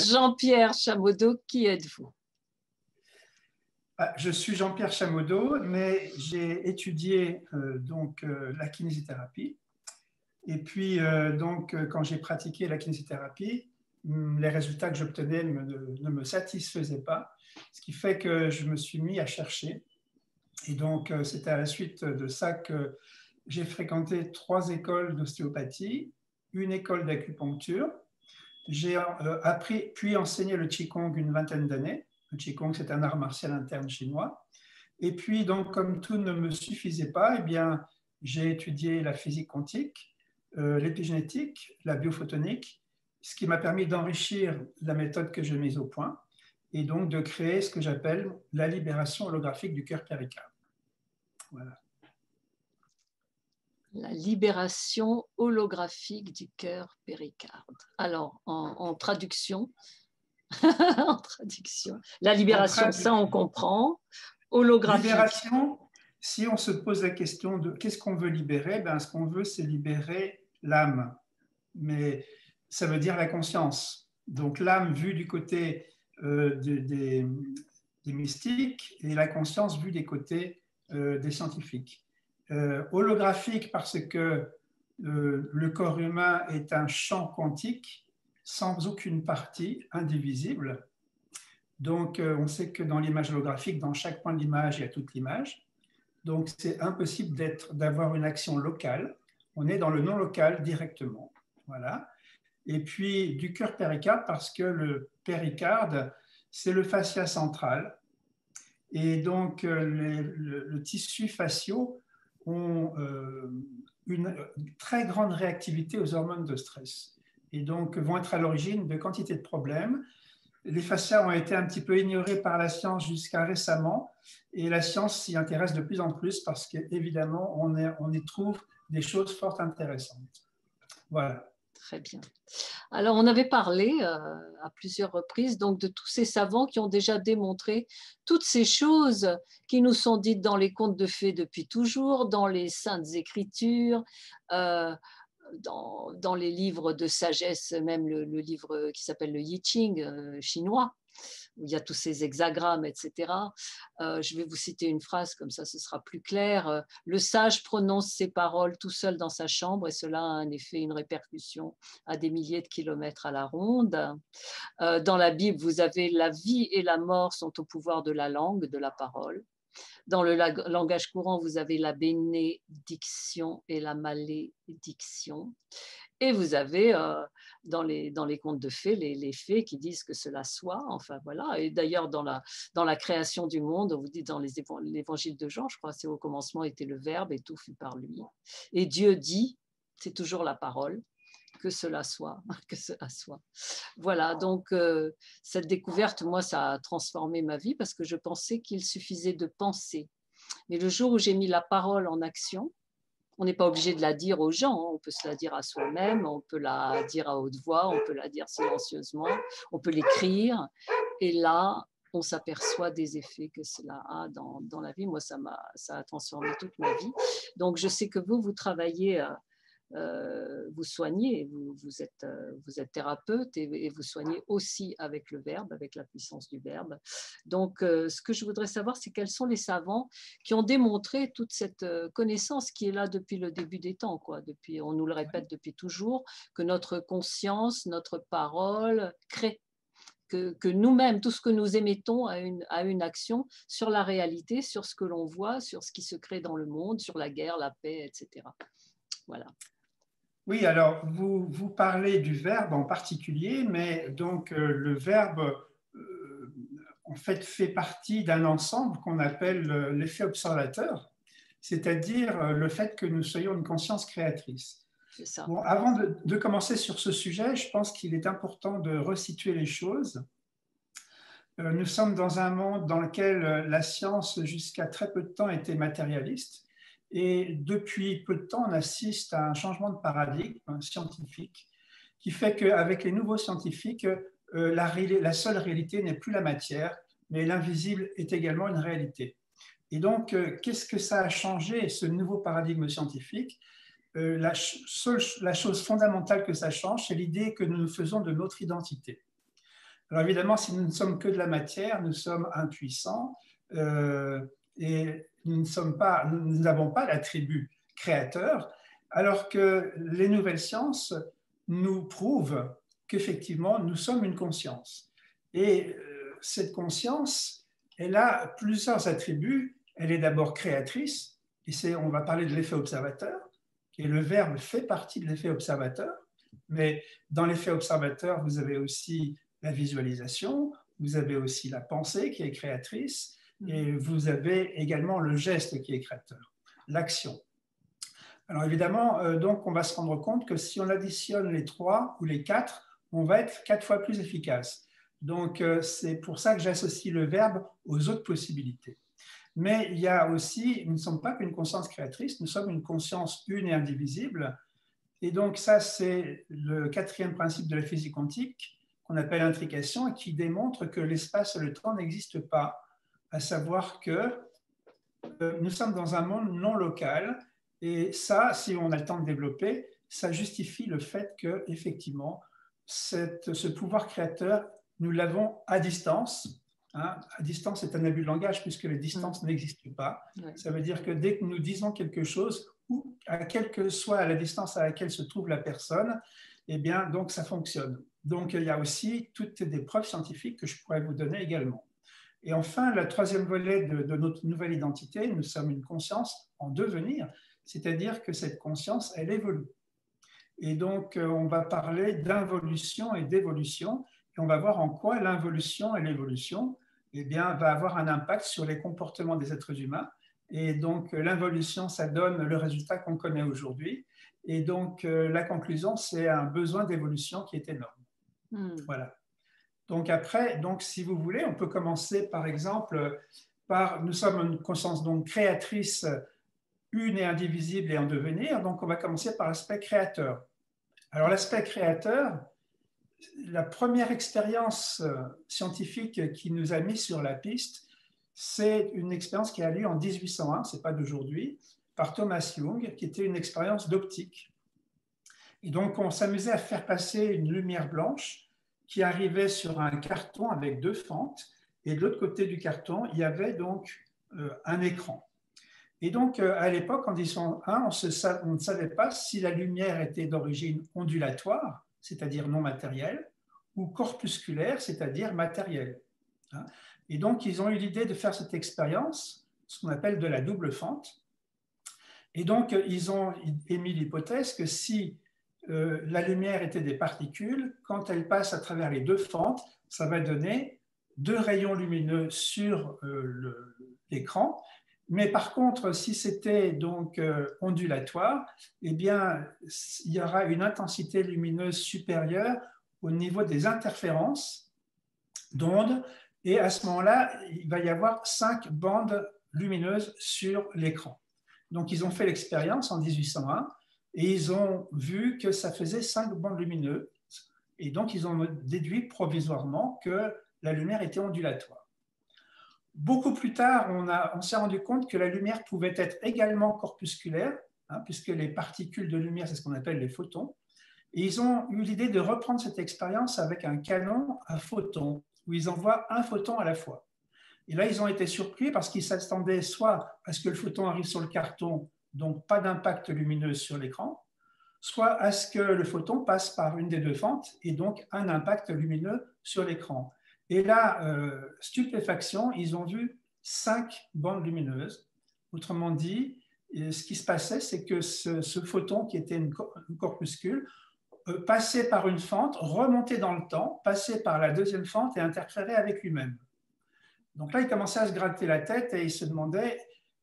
Jean-Pierre Chamodeau, qui êtes-vous? Je suis Jean-Pierre Chamodeau, mais j'ai étudié la kinésithérapie. Et puis, quand j'ai pratiqué la kinésithérapie, les résultats que j'obtenais ne me satisfaisaient pas, ce qui fait que je me suis mis à chercher. Et donc, c'était à la suite de ça que j'ai fréquenté 3 écoles d'ostéopathie, une école d'acupuncture. J'ai appris puis enseigné le Qigong une vingtaine d'années. Le Qigong, c'est un art martial interne chinois. Et puis, donc, comme tout ne me suffisait pas, eh bien, j'ai étudié la physique quantique, l'épigénétique, la biophotonique, ce qui m'a permis d'enrichir la méthode que j'ai mise au point et donc de créer ce que j'appelle la libération holographique du cœur péricarde. Voilà. La libération holographique du cœur péricarde. Alors, en traduction, en traduction, la libération, ça on comprend. Holographique. Libération, si on se pose la question de qu'est-ce qu'on veut libérer, ben, ce qu'on veut, c'est libérer l'âme. Mais ça veut dire la conscience. Donc l'âme vue du côté des mystiques et la conscience vue des côtés des scientifiques. Holographique parce que le corps humain est un champ quantique sans aucune partie, indivisible. Donc on sait que dans l'image holographique, dans chaque point de l'image, il y a toute l'image. Donc c'est impossible d'avoir une action locale. On est dans le non local directement. Voilà. Et puis du cœur péricarde parce que le péricarde, c'est le fascia central. Et donc le tissu faciaux ont une très grande réactivité aux hormones de stress. Et donc vont être à l'origine de quantité de problèmes. Les fascias ont été un petit peu ignorés par la science jusqu'à récemment. Et la science s'y intéresse de plus en plus parce qu'évidemment, on y trouve des choses fort intéressantes. Voilà. Très bien. Alors, on avait parlé à plusieurs reprises donc de tous ces savants qui ont déjà démontré toutes ces choses qui nous sont dites dans les contes de fées depuis toujours, dans les saintes écritures, dans les livres de sagesse, même le livre qui s'appelle le I Ching chinois, où il y a tous ces hexagrammes, etc. Je vais vous citer une phrase, comme ça ce sera plus clair. Le sage prononce ses paroles tout seul dans sa chambre et cela a un effet, une répercussion à des milliers de kilomètres à la ronde. Dans la Bible, vous avez la vie et la mort sont au pouvoir de la langue, de la parole. Dans le langage courant, vous avez la bénédiction et la malédiction. Et vous avez dans les contes de fées, les fées qui disent que cela soit. Enfin voilà. Et d'ailleurs, dans la création du monde, vous dites dans l'évangile de Jean, je crois, c'est au commencement était le Verbe et tout fut par lui. Et Dieu dit, c'est toujours la parole, que cela soit, que cela soit. Voilà, donc cette découverte, moi, ça a transformé ma vie parce que je pensais qu'il suffisait de penser. Mais le jour où j'ai mis la parole en action, on n'est pas obligé de la dire aux gens, on peut se la dire à soi-même, on peut la dire à haute voix, on peut la dire silencieusement, on peut l'écrire. Et là, on s'aperçoit des effets que cela a dans la vie. Moi, ça a transformé toute ma vie. Donc, je sais que vous travaillez, vous soignez, vous êtes thérapeute et vous soignez aussi avec le verbe, avec la puissance du verbe. Donc, ce que je voudrais savoir, c'est quels sont les savants qui ont démontré toute cette connaissance qui est là depuis le début des temps, quoi. Depuis, on nous le répète depuis toujours, que notre conscience, notre parole crée. Que nous-mêmes, tout ce que nous émettons a une action sur la réalité, sur ce que l'on voit, sur ce qui se crée dans le monde, sur la guerre, la paix, etc. Voilà. Oui, alors vous parlez du verbe en particulier, mais donc le verbe en fait partie d'un ensemble qu'on appelle l'effet observateur, c'est-à-dire le fait que nous soyons une conscience créatrice. C'est ça. Bon, avant de commencer sur ce sujet, je pense qu'il est important de resituer les choses. Nous sommes dans un monde dans lequel la science, jusqu'à très peu de temps, était matérialiste. Et depuis peu de temps, on assiste à un changement de paradigme scientifique qui fait qu'avec les nouveaux scientifiques, la seule réalité n'est plus la matière, mais l'invisible est également une réalité. Et donc, qu'est-ce que ça a changé, ce nouveau paradigme scientifique ? La chose fondamentale que ça change, c'est l'idée que nous nous faisons de notre identité. Alors évidemment, si nous ne sommes que de la matière, nous sommes impuissants et nous n'avons pas l'attribut créateur, alors que les nouvelles sciences nous prouvent qu'effectivement, nous sommes une conscience. Et cette conscience, elle a plusieurs attributs. Elle est d'abord créatrice, et on va parler de l'effet observateur, et le verbe fait partie de l'effet observateur, mais dans l'effet observateur, vous avez aussi la visualisation, vous avez aussi la pensée qui est créatrice, et vous avez également le geste qui est créateur, l'action. Alors évidemment, donc on va se rendre compte que si on additionne les 3 ou les 4, on va être 4 fois plus efficace. Donc c'est pour ça que j'associe le verbe aux autres possibilités. Mais il y a aussi, nous ne sommes pas qu'une conscience créatrice, nous sommes une conscience une et indivisible. Et donc ça, c'est le 4e principe de la physique quantique, qu'on appelle intrication, et qui démontre que l'espace et le temps n'existent pas, à savoir que nous sommes dans un monde non local, et ça, si on a le temps de développer, ça justifie le fait que, effectivement, ce pouvoir créateur, nous l'avons à distance. Hein. À distance, c'est un abus de langage puisque les distances n'existent pas. Ouais. Ça veut dire que dès que nous disons quelque chose, ou à quelle que soit la distance à laquelle se trouve la personne, eh bien, donc ça fonctionne. Donc, il y a aussi toutes des preuves scientifiques que je pourrais vous donner également. Et enfin, le 3e volet de notre nouvelle identité, nous sommes une conscience en devenir, c'est-à-dire que cette conscience, elle évolue. Et donc, on va parler d'involution et d'évolution, et on va voir en quoi l'involution et l'évolution eh bien, va avoir un impact sur les comportements des êtres humains. Et donc, l'involution, ça donne le résultat qu'on connaît aujourd'hui. Et donc, la conclusion, c'est un besoin d'évolution qui est énorme. Voilà. Donc après, donc, si vous voulez, on peut commencer par exemple par, nous sommes une conscience donc créatrice, une et indivisible et en devenir, donc on va commencer par l'aspect créateur. Alors l'aspect créateur, la première expérience scientifique qui nous a mis sur la piste, c'est une expérience qui a lieu en 1801, ce n'est pas d'aujourd'hui, par Thomas Young, qui était une expérience d'optique. Et donc on s'amusait à faire passer une lumière blanche qui arrivait sur un carton avec 2 fentes, et de l'autre côté du carton, il y avait donc un écran. Et donc, à l'époque, en 1801, on ne savait pas si la lumière était d'origine ondulatoire, c'est-à-dire non matérielle, ou corpusculaire, c'est-à-dire matérielle. Et donc, ils ont eu l'idée de faire cette expérience, ce qu'on appelle de la double fente. Et donc, ils ont émis l'hypothèse que si la lumière était des particules, quand elle passe à travers les 2 fentes, ça va donner 2 rayons lumineux sur l'écran. Mais par contre, si c'était donc ondulatoire, eh bien, il y aura une intensité lumineuse supérieure au niveau des interférences d'ondes. Et à ce moment-là, il va y avoir 5 bandes lumineuses sur l'écran. Donc, ils ont fait l'expérience en 1801 et ils ont vu que ça faisait 5 bandes lumineuses. Et donc, ils ont déduit provisoirement que la lumière était ondulatoire. Beaucoup plus tard, on s'est rendu compte que la lumière pouvait être également corpusculaire, puisque les particules de lumière, c'est ce qu'on appelle les photons. Et ils ont eu l'idée de reprendre cette expérience avec un canon à photons, où ils envoient un photon à la fois. Et là, ils ont été surpris parce qu'ils s'attendaient soit à ce que le photon arrive sur le carton, donc pas d'impact lumineux sur l'écran, soit à ce que le photon passe par une des 2 fentes et donc un impact lumineux sur l'écran. Et là, stupéfaction, ils ont vu 5 bandes lumineuses. Autrement dit, ce qui se passait, c'est que ce photon, qui était une corpuscule, passait par une fente, remontait dans le temps, passait par la 2e fente et interférait avec lui-même. Donc là, il commençait à se gratter la tête et il se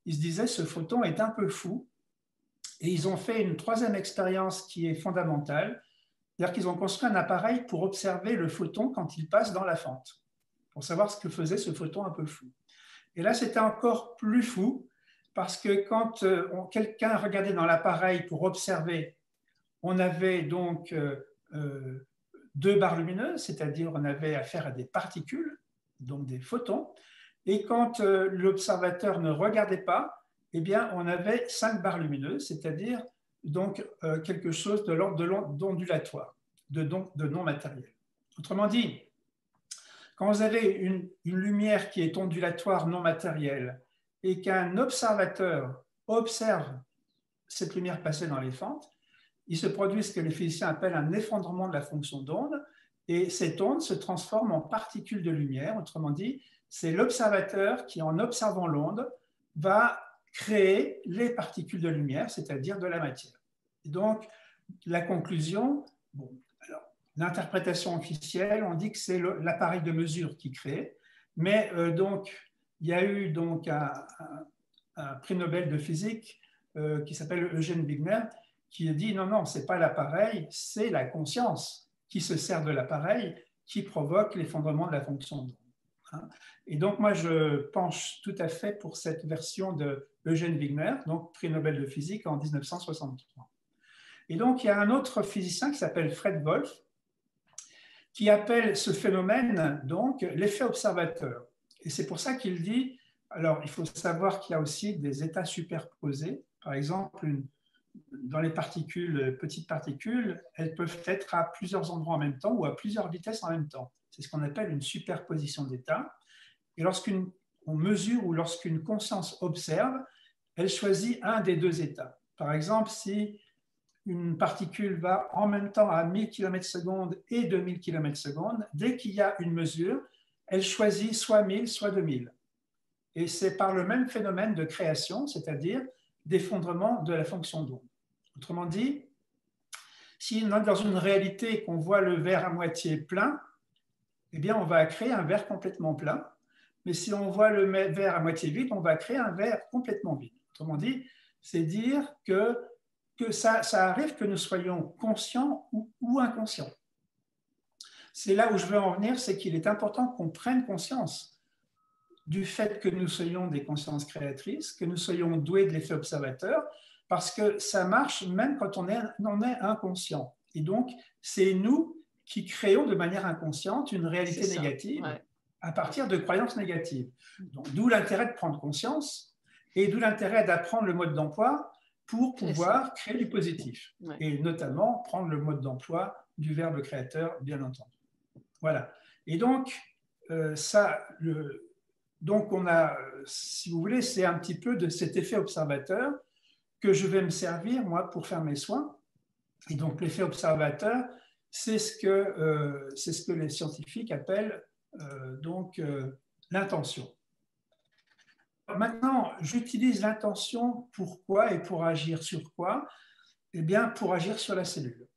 disait, ce photon est un peu fou. Et ils ont fait une 3e expérience qui est fondamentale, c'est-à-dire qu'ils ont construit un appareil pour observer le photon quand il passe dans la fente, pour savoir ce que faisait ce photon un peu fou. Et là, c'était encore plus fou, parce que quand quelqu'un regardait dans l'appareil pour observer, on avait donc 2 barres lumineuses, c'est-à-dire on avait affaire à des particules, donc des photons, et quand l'observateur ne regardait pas, eh bien, on avait 5 barres lumineuses, c'est-à-dire donc quelque chose de l'ordre d'ondulatoire, de non matériel. Autrement dit, quand vous avez une lumière qui est ondulatoire non matérielle et qu'un observateur observe cette lumière passer dans les fentes, il se produit ce que les physiciens appellent un effondrement de la fonction d'onde, et cette onde se transforme en particules de lumière. Autrement dit, c'est l'observateur qui, en observant l'onde, va créer les particules de lumière, c'est-à-dire de la matière. Et donc, la conclusion, bon, l'interprétation officielle, on dit que c'est l'appareil de mesure qui crée, mais donc, il y a eu donc un prix Nobel de physique qui s'appelle Eugène Wigner, qui a dit non, non, ce n'est pas l'appareil, c'est la conscience qui se sert de l'appareil qui provoque l'effondrement de la fonction d'onde. Et donc, moi, je penche tout à fait pour cette version de Eugène Wigner, donc prix Nobel de physique en 1963. Et donc, il y a un autre physicien qui s'appelle Fred Wolf, qui appelle ce phénomène donc l'effet observateur. Et c'est pour ça qu'il dit, alors il faut savoir qu'il y a aussi des états superposés. Par exemple, dans les particules, petites particules, elles peuvent être à plusieurs endroits en même temps ou à plusieurs vitesses en même temps. C'est ce qu'on appelle une superposition d'états. Et lorsqu'on mesure ou lorsqu'une conscience observe, elle choisit un des deux états. Par exemple, si une particule va en même temps à 1000 km/s et 2000 km/s, dès qu'il y a une mesure, elle choisit soit 1000, soit 2000. Et c'est par le même phénomène de création, c'est-à-dire d'effondrement de la fonction d'onde. Autrement dit, si on est dans une réalité qu'on voit le verre à moitié plein, eh bien, on va créer un verre complètement plein. Mais si on voit le verre à moitié vide, on va créer un verre complètement vide. Autrement dit, c'est dire que ça arrive que nous soyons conscients ou inconscients. C'est là où je veux en venir, c'est qu'il est important qu'on prenne conscience du fait que nous soyons des consciences créatrices, que nous soyons doués de l'effet observateur, parce que ça marche même quand on est inconscient. Et donc, c'est nous qui créons de manière inconsciente une réalité négative à partir de croyances négatives. D'où l'intérêt de prendre conscience et d'où l'intérêt d'apprendre le mode d'emploi pour pouvoir créer du positif. Et notamment prendre le mode d'emploi du verbe créateur, bien entendu. Voilà. Et donc, donc on a, si vous voulez, c'est un petit peu de cet effet observateur que je vais me servir, moi, pour faire mes soins. Et donc, l'effet observateur, c'est ce que les scientifiques appellent l'intention. Maintenant, j'utilise l'intention pourquoi et pour agir sur quoi? Eh bien, pour agir sur la cellule.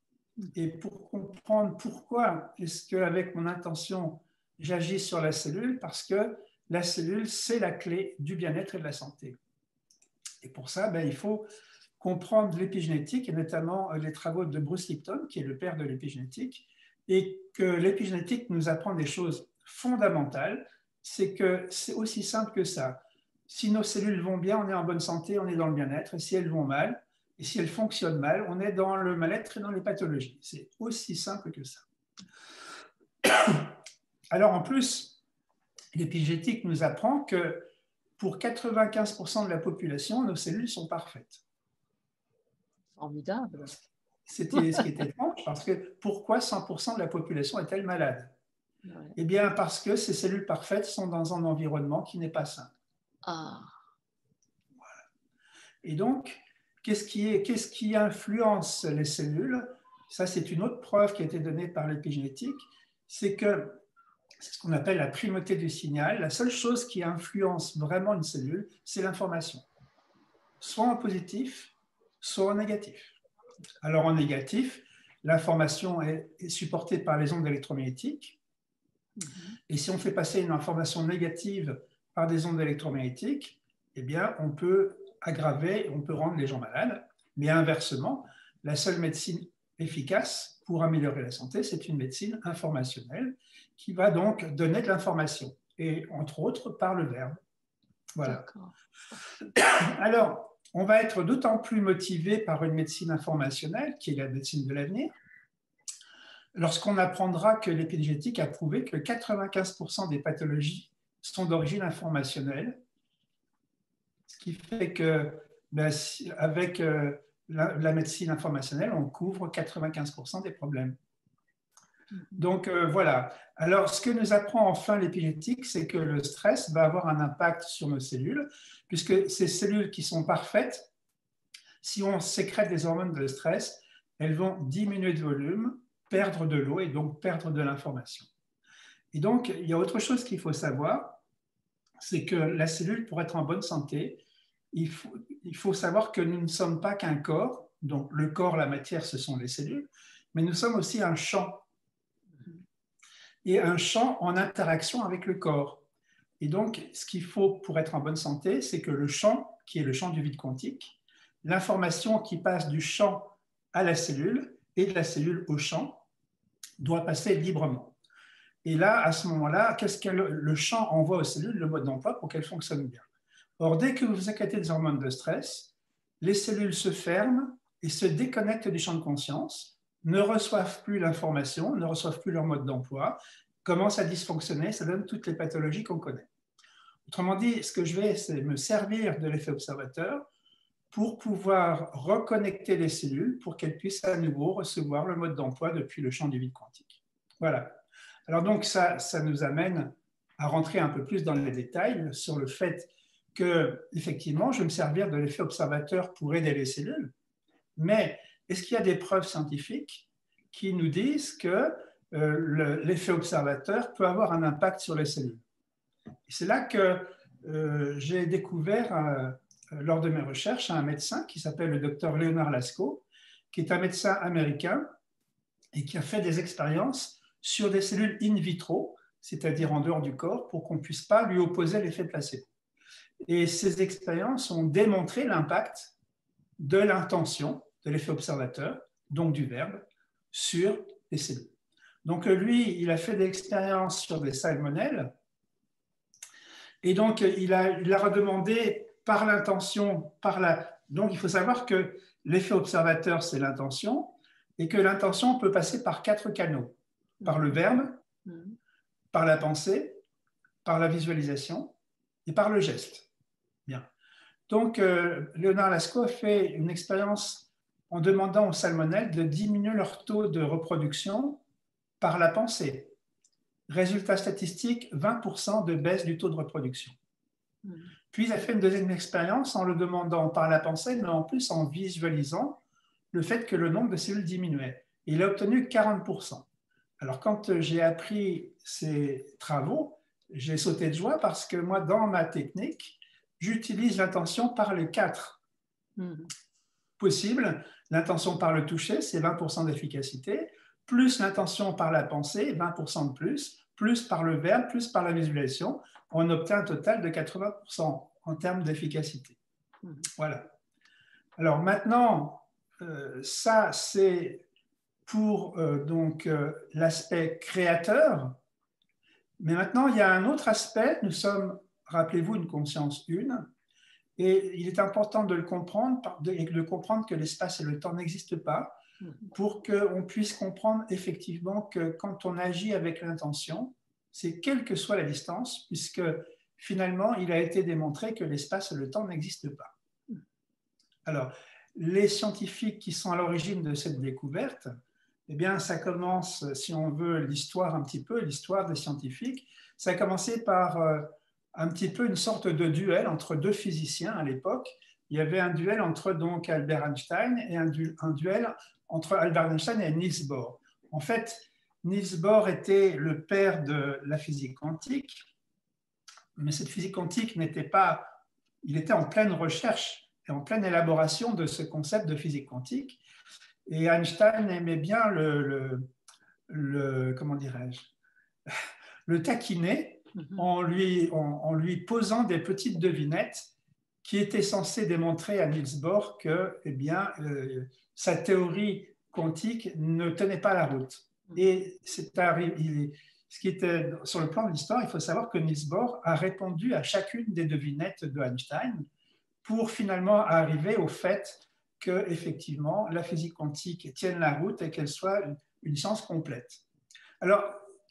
Et pour comprendre pourquoi est-ce qu'avec mon intention, j'agis sur la cellule, parce que la cellule, c'est la clé du bien-être et de la santé. Et pour ça, il faut comprendre l'épigénétique, et notamment les travaux de Bruce Lipton, qui est le père de l'épigénétique, et que l'épigénétique nous apprend des choses fondamentales. C'est que c'est aussi simple que ça. Si nos cellules vont bien, on est en bonne santé, on est dans le bien-être. Et si elles vont mal, et si elles fonctionnent mal, on est dans le mal-être et dans les pathologies. C'est aussi simple que ça. Alors en plus, l'épigénétique nous apprend que pour 95% de la population, nos cellules sont parfaites. Formidable. C'était ce qui était étrange, parce que pourquoi 100% de la population est-elle malade? Eh bien, parce que ces cellules parfaites sont dans un environnement qui n'est pas sain. Voilà. Et donc, qu'est-ce qui influence les cellules? Ça, c'est une autre preuve qui a été donnée par l'épigénétique, c'est que c'est ce qu'on appelle la primauté du signal. La seule chose qui influence vraiment une cellule, c'est l'information, soit en positif, soit en négatif. Alors en négatif, l'information est supportée par les ondes électromagnétiques. Et si on fait passer une information négative par des ondes électromagnétiques, eh bien, on peut aggraver, on peut rendre les gens malades. Mais inversement, la seule médecine efficace pour améliorer la santé, c'est une médecine informationnelle qui va donc donner de l'information, et entre autres par le verbe. Voilà. Alors, on va être d'autant plus motivé par une médecine informationnelle, qui est la médecine de l'avenir, lorsqu'on apprendra que l'épigénétique a prouvé que 95% des pathologies sont d'origine informationnelle, ce qui fait que avec la médecine informationnelle, on couvre 95% des problèmes. Donc voilà. Alors, ce que nous apprend enfin l'épigénétique, c'est que le stress va avoir un impact sur nos cellules, puisque ces cellules qui sont parfaites, si on sécrète des hormones de stress, elles vont diminuer de volume, perdre de l'eau et donc perdre de l'information. Et donc, il y a autre chose qu'il faut savoir, c'est que la cellule, pour être en bonne santé, il faut savoir que nous ne sommes pas qu'un corps, donc le corps, la matière, ce sont les cellules, mais nous sommes aussi un champ, et un champ en interaction avec le corps. Et donc, ce qu'il faut pour être en bonne santé, c'est que le champ, qui est le champ du vide quantique, l'information qui passe du champ à la cellule et de la cellule au champ doit passer librement. Et là, à ce moment-là, qu'est-ce que le champ envoie aux cellules, le mode d'emploi, pour qu'elles fonctionnent bien. Or, dès que vous sécrétez des hormones de stress, les cellules se ferment et se déconnectent du champ de conscience, ne reçoivent plus l'information, ne reçoivent plus leur mode d'emploi, commencent à dysfonctionner, ça donne toutes les pathologies qu'on connaît. Autrement dit, ce que je vais, c'est me servir de l'effet observateur pour pouvoir reconnecter les cellules pour qu'elles puissent à nouveau recevoir le mode d'emploi depuis le champ du vide quantique. Voilà. Alors donc ça nous amène à rentrer un peu plus dans les détails sur le fait que, effectivement, je vais me servir de l'effet observateur pour aider les cellules, mais est-ce qu'il y a des preuves scientifiques qui nous disent que l'effet observateur peut avoir un impact sur les cellules? C'est là que j'ai découvert, lors de mes recherches, un médecin qui s'appelle le docteur Leonard Lasko, qui est un médecin américain et qui a fait des expériences sur des cellules in vitro, c'est-à-dire en dehors du corps, pour qu'on ne puisse pas lui opposer l'effet placebo. Et ces expériences ont démontré l'impact de l'intention, de l'effet observateur, donc du verbe, sur les cellules. Donc lui, il a fait des expériences sur des salmonelles, et donc il a redemandé par l'intention, donc il faut savoir que l'effet observateur, c'est l'intention, et que l'intention peut passer par 4 canaux, par le verbe, par la pensée, par la visualisation et par le geste. Bien. Donc, Leonard Lasko a fait une expérience en demandant aux salmonelles de diminuer leur taux de reproduction par la pensée. Résultat statistique, 20% de baisse du taux de reproduction. Puis, il a fait une deuxième expérience en le demandant par la pensée, mais en plus en visualisant le fait que le nombre de cellules diminuait. Il a obtenu 40%. Alors, quand j'ai appris ces travaux, j'ai sauté de joie parce que moi, dans ma technique, j'utilise l'intention par les 4 possibles. L'intention par le toucher, c'est 20% d'efficacité, plus l'intention par la pensée, 20% de plus par le verbe, plus par la visualisation. On obtient un total de 80% en termes d'efficacité. Voilà. Alors maintenant, ça, c'est pour l'aspect créateur. Mais maintenant, il y a un autre aspect. Nous sommes, rappelez-vous, une conscience une. Et il est important de le comprendre et de comprendre que l'espace et le temps n'existent pas pour qu'on puisse comprendre effectivement que quand on agit avec l'intention, c'est quelle que soit la distance, puisque finalement, il a été démontré que l'espace et le temps n'existent pas. Alors, les scientifiques qui sont à l'origine de cette découverte, eh bien, ça commence, si on veut, l'histoire un petit peu, l'histoire des scientifiques, ça a commencé par un petit peu une sorte de duel entre 2 physiciens à l'époque. Il y avait un duel entre donc Albert Einstein et un duel entre Albert Einstein et Niels Bohr. En fait, Niels Bohr était le père de la physique quantique, mais cette physique quantique n'était pas... Il était en pleine recherche et en pleine élaboration de ce concept de physique quantique. Et Einstein aimait bien comment dirais-je, le taquiner en lui posant des petites devinettes qui étaient censées démontrer à Niels Bohr que sa théorie quantique ne tenait pas la route. Et ce qui était sur le plan de l'histoire, il faut savoir que Niels Bohr a répondu à chacune des devinettes de Einstein pour finalement arriver au fait que effectivement la physique quantique tienne la route et qu'elle soit une science complète. Alors,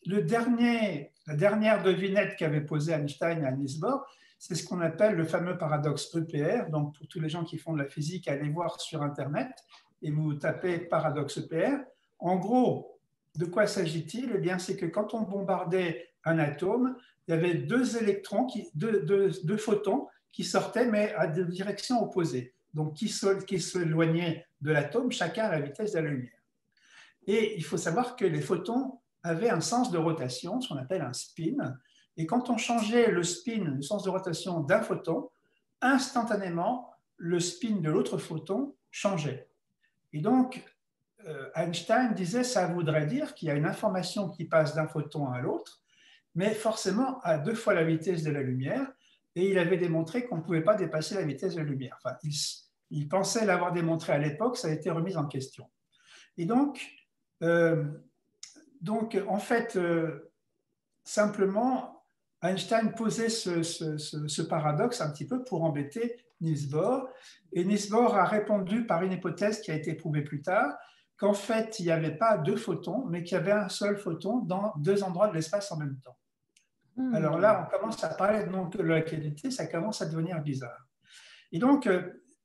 la dernière devinette qu'avait posée Einstein à Niels Bohr, c'est ce qu'on appelle le fameux paradoxe EPR. Donc, pour tous les gens qui font de la physique, allez voir sur Internet et vous tapez paradoxe EPR. En gros, De quoi s'agit-il? Eh bien, c'est que quand on bombardait un atome, il y avait deux électrons, deux photons qui sortaient, mais à des directions opposées. Donc, qui s'éloignaient de l'atome, chacun à la vitesse de la lumière. Et il faut savoir que les photons avaient un sens de rotation, ce qu'on appelle un spin. Et quand on changeait le spin, le sens de rotation d'un photon, instantanément, le spin de l'autre photon changeait. Et donc, Einstein disait ça voudrait dire qu'il y a une information qui passe d'un photon à l'autre, mais forcément à 2 fois la vitesse de la lumière. Et il avait démontré qu'on ne pouvait pas dépasser la vitesse de la lumière. Enfin, il pensait l'avoir démontré à l'époque, ça a été remis en question. Et euh, en fait, simplement, Einstein posait ce paradoxe un petit peu pour embêter Niels Bohr. Et Niels Bohr a répondu par une hypothèse qui a été prouvée plus tard, qu'en fait, il n'y avait pas deux photons, mais qu'il y avait un seul photon dans deux endroits de l'espace en même temps. Alors là, on commence à parler de non-localité, ça commence à devenir bizarre. Et donc,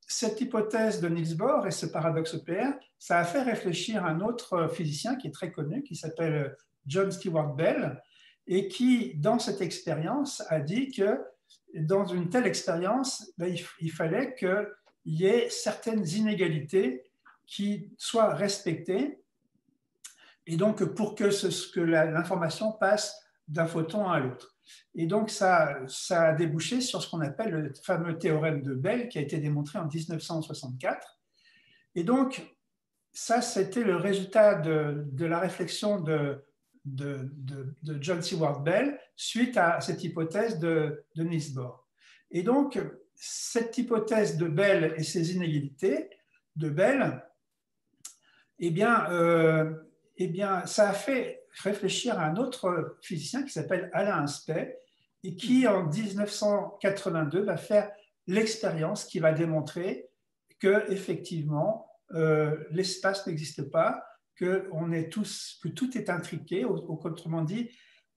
cette hypothèse de Niels Bohr et ce paradoxe EPR, ça a fait réfléchir un autre physicien qui est très connu, qui s'appelle John Stewart Bell, et qui, dans cette expérience, a dit que dans une telle expérience, il fallait qu'il y ait certaines inégalités qui soient respectées, et donc pour que l'information passe d'un photon à l'autre. Et donc ça a débouché sur ce qu'on appelle le fameux théorème de Bell, qui a été démontré en 1964. Et donc ça, c'était le résultat de la réflexion de John Seward Bell suite à cette hypothèse de Niels Bohr. Et donc, cette hypothèse de Bell et ses inégalités de Bell, eh bien, ça a fait réfléchir à un autre physicien qui s'appelle Alain Aspect et qui, en 1982, va faire l'expérience qui va démontrer que, effectivement, l'espace n'existe pas, que tout est intriqué, autrement dit,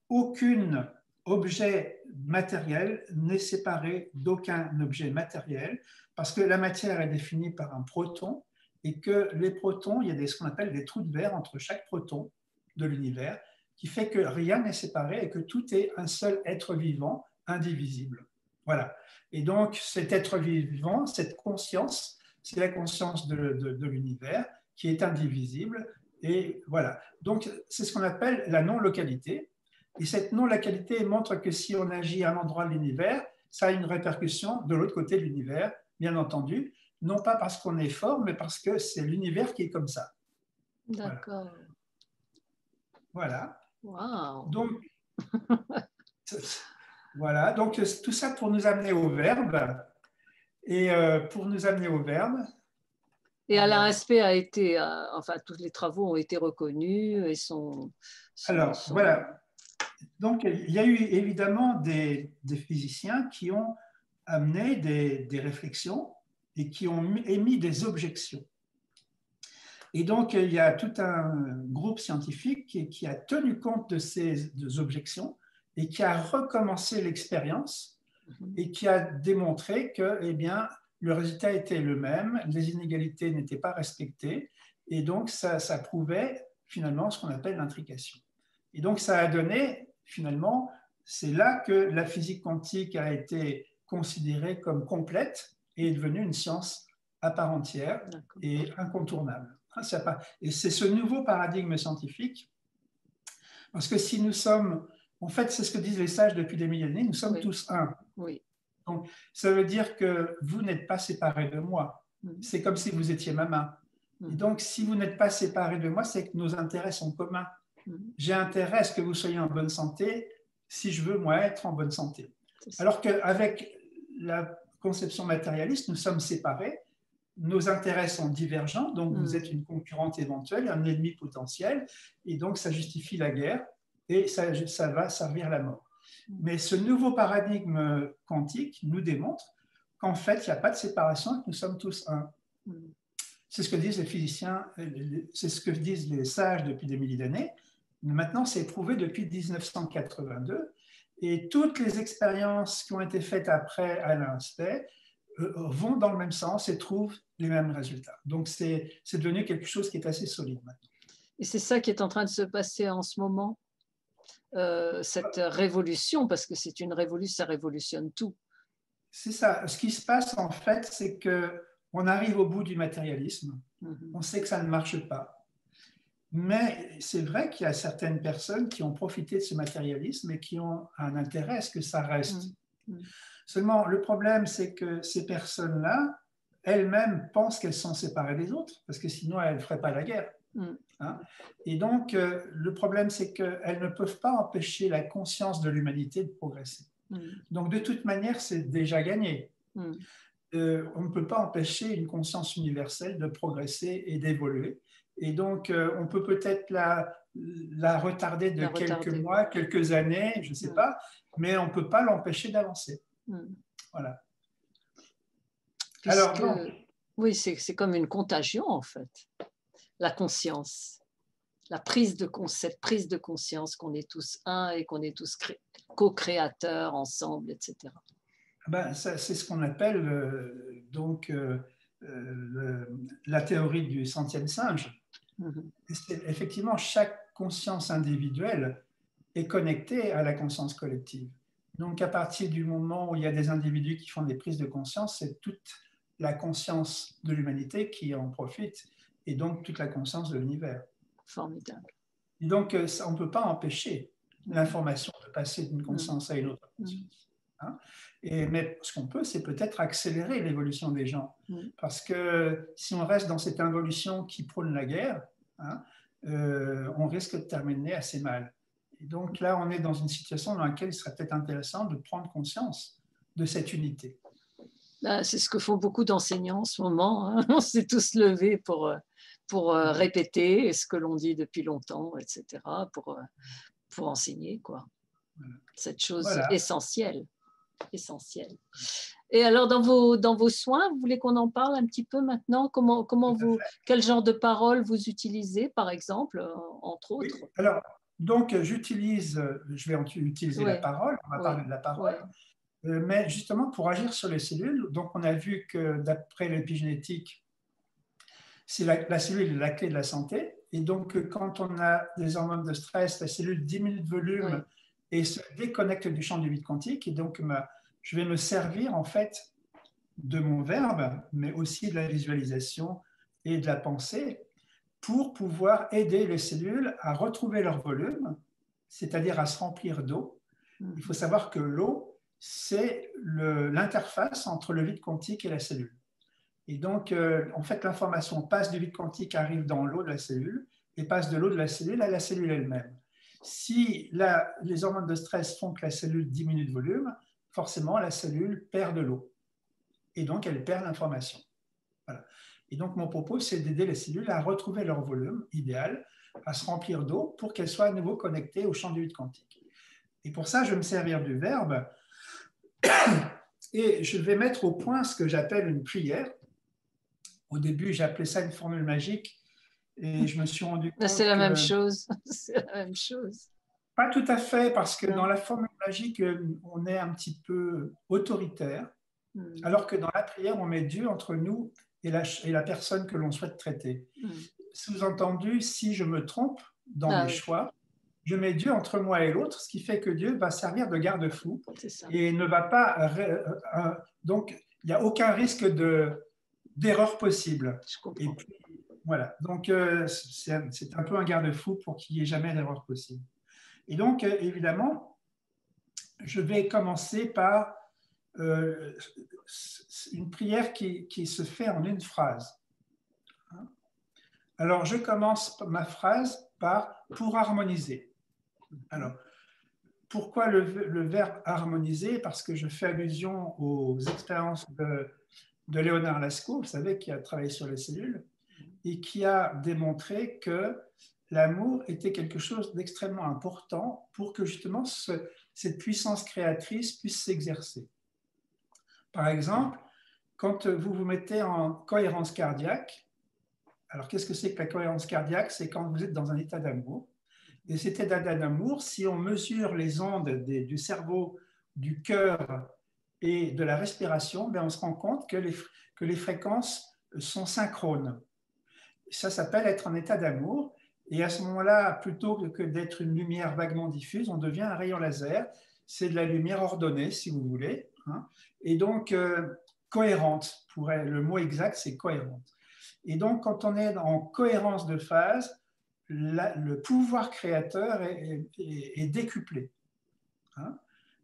aucun objet matériel n'est séparé d'aucun objet matériel, parce que la matière est définie par un proton, et que les protons, il y a ce qu'on appelle des trous de verre entre chaque proton de l'univers, qui fait que rien n'est séparé et que tout est un seul être vivant, indivisible. Voilà. Et donc, cet être vivant, cette conscience, c'est la conscience de l'univers qui est indivisible. Et voilà. Donc, c'est ce qu'on appelle la non-localité. Et cette non-localité montre que si on agit à un endroit de l'univers, ça a une répercussion de l'autre côté de l'univers, bien entendu, non pas parce qu'on est fort, mais parce que c'est l'univers qui est comme ça. D'accord. Voilà. Wow. Donc, voilà. Donc, tout ça pour nous amener au verbe. Et pour nous amener au verbe. Et Alain Aspect a été, enfin, tous les travaux ont été reconnus et voilà. Donc, il y a eu évidemment des physiciens qui ont amené des réflexions et qui ont émis des objections. Et donc, il y a tout un groupe scientifique qui a tenu compte de ces objections et qui a recommencé l'expérience et qui a démontré que, eh bien, le résultat était le même, les inégalités n'étaient pas respectées, et donc ça prouvait finalement ce qu'on appelle l'intrication. Et donc, ça a donné, finalement, c'est là que la physique quantique a été considérée comme complète et est devenue une science à part entière et incontournable. Et c'est ce nouveau paradigme scientifique, parce que si nous sommes, en fait, c'est ce que disent les sages depuis des milliers d'années, nous sommes tous un. Oui. Donc, ça veut dire que vous n'êtes pas séparés de moi. C'est comme si vous étiez ma main. Et donc, si vous n'êtes pas séparés de moi, c'est que nos intérêts sont communs. J'ai intérêt à ce que vous soyez en bonne santé si je veux, moi, être en bonne santé. Alors qu'avec la conception matérialiste, nous sommes séparés, nos intérêts sont divergents, donc vous êtes une concurrente éventuelle, un ennemi potentiel, et donc ça justifie la guerre et ça va servir la mort. Mais ce nouveau paradigme quantique nous démontre qu'en fait, il n'y a pas de séparation et que nous sommes tous un. C'est ce que disent les physiciens, c'est ce que disent les sages depuis des milliers d'années. Maintenant, c'est prouvé depuis 1982. Et toutes les expériences qui ont été faites après Alain Aspect vont dans le même sens et trouvent les mêmes résultats. Donc, c'est devenu quelque chose qui est assez solide maintenant. Et c'est ça qui est en train de se passer en ce moment, cette révolution, parce que c'est une révolution, ça révolutionne tout. C'est ça. Ce qui se passe, en fait, c'est qu'on arrive au bout du matérialisme. On sait que ça ne marche pas. Mais c'est vrai qu'il y a certaines personnes qui ont profité de ce matérialisme et qui ont un intérêt à ce que ça reste. Seulement, le problème, c'est que ces personnes-là, elles-mêmes pensent qu'elles sont séparées des autres, parce que sinon, elles ne feraient pas la guerre. Hein? Et donc, le problème, c'est qu'elles ne peuvent pas empêcher la conscience de l'humanité de progresser. Donc, de toute manière, c'est déjà gagné. On ne peut pas empêcher une conscience universelle de progresser et d'évoluer. Et donc, on peut peut-être la retarder de quelques mois, quelques années, je ne sais pas, mais on ne peut pas l'empêcher d'avancer. Voilà. Alors, oui, c'est comme une contagion, en fait. La conscience. Cette prise de conscience qu'on est tous un et qu'on est tous co-créateurs ensemble, etc. Ben, c'est ce qu'on appelle la théorie du centième singe. Effectivement, chaque conscience individuelle est connectée à la conscience collective. Donc, à partir du moment où il y a des individus qui font des prises de conscience, c'est toute la conscience de l'humanité qui en profite, et donc toute la conscience de l'univers. Formidable. Et donc, on ne peut pas empêcher l'information de passer d'une conscience à une autre conscience. Hein? Mais ce qu'on peut, c'est peut-être accélérer l'évolution des gens. Parce que si on reste dans cette involution qui prône la guerre, hein, on risque de terminer assez mal. Et donc là, on est dans une situation dans laquelle il serait peut-être intéressant de prendre conscience de cette unité. C'est ce que font beaucoup d'enseignants en ce moment. Hein. On s'est tous levés pour répéter ce que l'on dit depuis longtemps, etc., pour enseigner, quoi. Cette chose essentielle. Et alors, dans vos soins, vous voulez qu'on en parle un petit peu maintenant? Quel genre de paroles vous utilisez, par exemple, entre autres? Oui. Alors, donc, je vais utiliser la parole, on va parler de la parole. Mais justement, pour agir sur les cellules, donc on a vu que d'après l'épigénétique, c'est la cellule est la clé de la santé. Et donc, quand on a des hormones de stress, la cellule diminue de volume et se déconnecte du champ du vide quantique. Et donc, je vais me servir en fait de mon verbe, mais aussi de la visualisation et de la pensée pour pouvoir aider les cellules à retrouver leur volume, c'est-à-dire à se remplir d'eau. Il faut savoir que l'eau, c'est l'interface entre le vide quantique et la cellule. Et donc, en fait, l'information passe du vide quantique, arrive dans l'eau de la cellule, et passe de l'eau de la cellule à la cellule elle-même. Si les hormones de stress font que la cellule diminue de volume, forcément, la cellule perd de l'eau. Et donc, elle perd l'information. Voilà. Et donc, mon propos, c'est d'aider les cellules à retrouver leur volume idéal, à se remplir d'eau pour qu'elles soient à nouveau connectées au champ du vide quantique. Et pour ça, je vais me servir du verbe et je vais mettre au point ce que j'appelle une prière. Au début, j'appelais ça une formule magique et je me suis rendu compte c'est la même chose. C'est la même chose. Pas tout à fait, parce que dans la formule magique, on est un petit peu autoritaire, alors que dans la prière, on met Dieu entre nous et la personne que l'on souhaite traiter. Sous-entendu, si je me trompe dans mes choix, je mets Dieu entre moi et l'autre, ce qui fait que Dieu va servir de garde-fou et ne va pas... donc, il n'y a aucun risque d'erreur possible. Et puis, voilà. Donc, c'est un peu un garde-fou pour qu'il n'y ait jamais d'erreur possible. Et donc, évidemment, je vais commencer par une prière qui se fait en une phrase. Alors, je commence ma phrase par « pour harmoniser ». Alors, pourquoi le verbe harmoniser? Parce que je fais allusion aux expériences de Léonard Lascaux, vous savez, qui a travaillé sur les cellules, et qui a démontré que l'amour était quelque chose d'extrêmement important pour que justement cette puissance créatrice puisse s'exercer. Par exemple, quand vous vous mettez en cohérence cardiaque, alors qu'est-ce que c'est que la cohérence cardiaque? C'est quand vous êtes dans un état d'amour. Et cet état d'amour, si on mesure les ondes du cerveau, du cœur et de la respiration, ben on se rend compte que les fréquences sont synchrones. Ça s'appelle être en état d'amour. Et à ce moment-là, plutôt que d'être une lumière vaguement diffuse, on devient un rayon laser. C'est de la lumière ordonnée, si vous voulez, hein, et donc cohérente. Le mot exact, c'est cohérente. Et donc, quand on est en cohérence de phase, le pouvoir créateur est décuplé. Hein.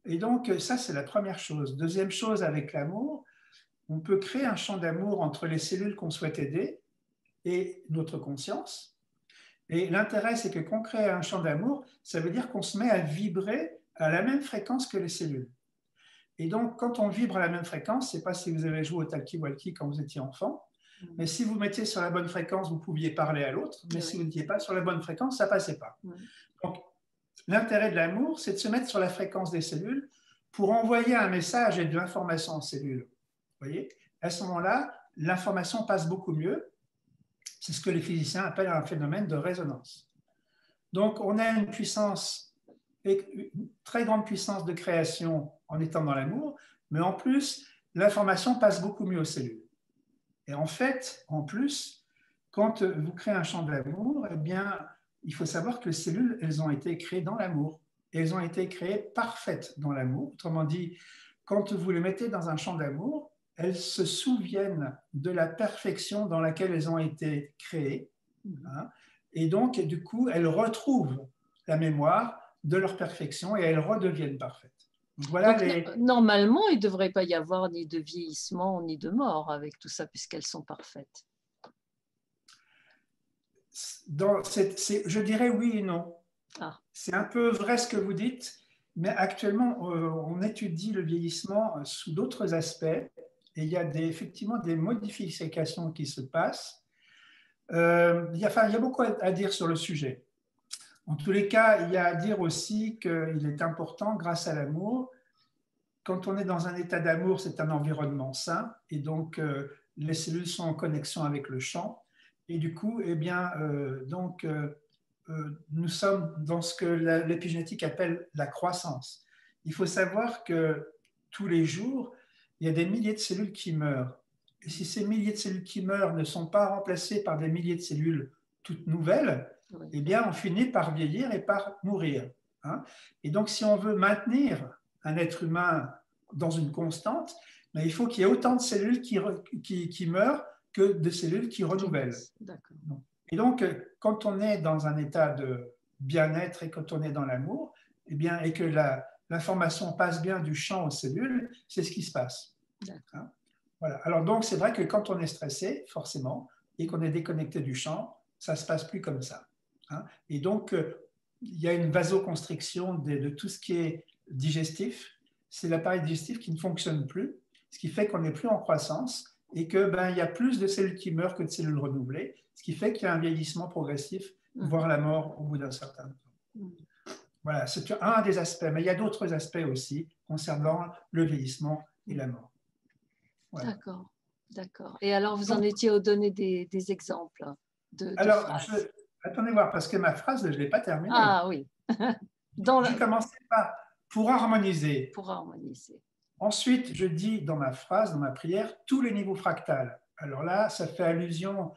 Et donc, ça, c'est la première chose. Deuxième chose, avec l'amour, on peut créer un champ d'amour entre les cellules qu'on souhaite aider et notre conscience. Et l'intérêt, c'est que quand on crée un champ d'amour, ça veut dire qu'on se met à vibrer à la même fréquence que les cellules. Et donc, quand on vibre à la même fréquence, je ne sais pas si vous avez joué au talkie-walkie quand vous étiez enfant, mais si vous mettiez sur la bonne fréquence, vous pouviez parler à l'autre, mais si vous n'étiez pas sur la bonne fréquence, ça ne passait pas. Donc, l'intérêt de l'amour, c'est de se mettre sur la fréquence des cellules pour envoyer un message et de l'information aux cellules. Vous voyez ? À ce moment-là, l'information passe beaucoup mieux. C'est ce que les physiciens appellent un phénomène de résonance. Donc, on a une puissance, une très grande puissance de création en étant dans l'amour, mais en plus, l'information passe beaucoup mieux aux cellules. Et en fait, en plus, quand vous créez un champ d'amour, eh bien, il faut savoir que les cellules, elles ont été créées dans l'amour. Elles ont été créées parfaites dans l'amour. Autrement dit, quand vous les mettez dans un champ d'amour, elles se souviennent de la perfection dans laquelle elles ont été créées. Hein, et donc, du coup, elles retrouvent la mémoire de leur perfection et elles redeviennent parfaites. Voilà donc, normalement, il ne devrait pas y avoir ni de vieillissement ni de mort avec tout ça, puisqu'elles sont parfaites. Je dirais oui et non. Ah. C'est un peu vrai ce que vous dites, mais actuellement, on étudie le vieillissement sous d'autres aspects et il y a effectivement des modifications qui se passent. Il y a beaucoup à dire sur le sujet. En tous les cas, il y a à dire aussi qu'il est important, grâce à l'amour, quand on est dans un état d'amour, c'est un environnement sain, et donc les cellules sont en connexion avec le champ, et du coup, eh bien, nous sommes dans ce que l'épigénétique appelle la croissance. Il faut savoir que tous les jours, il y a des milliers de cellules qui meurent. Et si ces milliers de cellules qui meurent ne sont pas remplacées par des milliers de cellules toutes nouvelles, oui, eh bien, on finit par vieillir et par mourir. Hein. Et donc, si on veut maintenir un être humain dans une constante, mais il faut qu'il y ait autant de cellules qui meurent que de cellules qui renouvellent. D'accord. Et donc, quand on est dans un état de bien-être et quand on est dans l'amour, eh bien, et que l'information passe bien du champ aux cellules, c'est ce qui se passe. Hein, voilà. Alors donc, c'est vrai que quand on est stressé, forcément, et qu'on est déconnecté du champ, ça ne se passe plus comme ça. Hein. Et donc, il y a une vasoconstriction de tout ce qui est digestif. C'est l'appareil digestif qui ne fonctionne plus, ce qui fait qu'on n'est plus en croissance et qu'il y a plus de cellules qui meurent que de cellules renouvelées, ce qui fait qu'il y a un vieillissement progressif, voire la mort au bout d'un certain temps. Voilà, c'est un des aspects, mais il y a d'autres aspects aussi concernant le vieillissement et la mort. Voilà. D'accord, d'accord. Et alors, vous en étiez au donner des exemples de phrases. Attendez voir, parce que ma phrase, je ne l'ai pas terminée. Ah oui. Je commençais par « pour harmoniser ». Pour harmoniser. Ensuite, je dis dans ma phrase, dans ma prière, tous les niveaux fractales. Alors là, ça fait allusion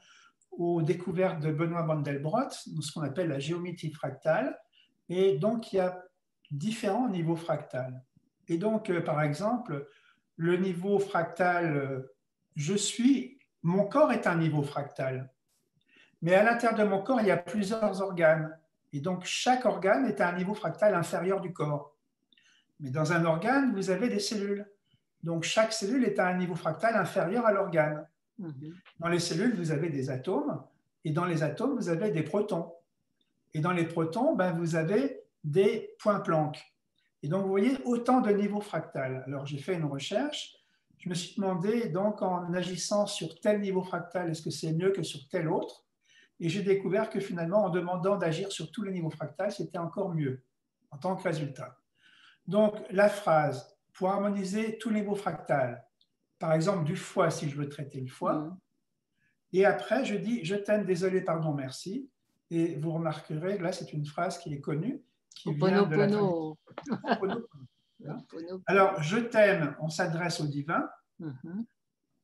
aux découvertes de Benoît Mandelbrot, ce qu'on appelle la géométrie fractale. Et donc, il y a différents niveaux fractales. Et donc, par exemple, le niveau fractal, mon corps est un niveau fractal. Mais à l'intérieur de mon corps, il y a plusieurs organes. Et donc, chaque organe est à un niveau fractal inférieur du corps. Mais dans un organe, vous avez des cellules. Donc, chaque cellule est à un niveau fractal inférieur à l'organe. Dans les cellules, vous avez des atomes. Et dans les atomes, vous avez des protons. Et dans les protons, vous avez des points Planck. Et donc, vous voyez autant de niveaux fractals. Alors, j'ai fait une recherche. Je me suis demandé, donc, en agissant sur tel niveau fractal, est-ce que c'est mieux que sur tel autre? Et j'ai découvert que finalement, en demandant d'agir sur tous les niveaux fractals, c'était encore mieux en tant que résultat. Donc, la phrase, pour harmoniser tous les niveaux fractals, par exemple, du foie, si je veux traiter le foie, et après, je dis « je t'aime, désolé, pardon, merci ». Et vous remarquerez, là, c'est une phrase qui est connue, qui vient de la tradition. Alors, je t'aime, on s'adresse au divin.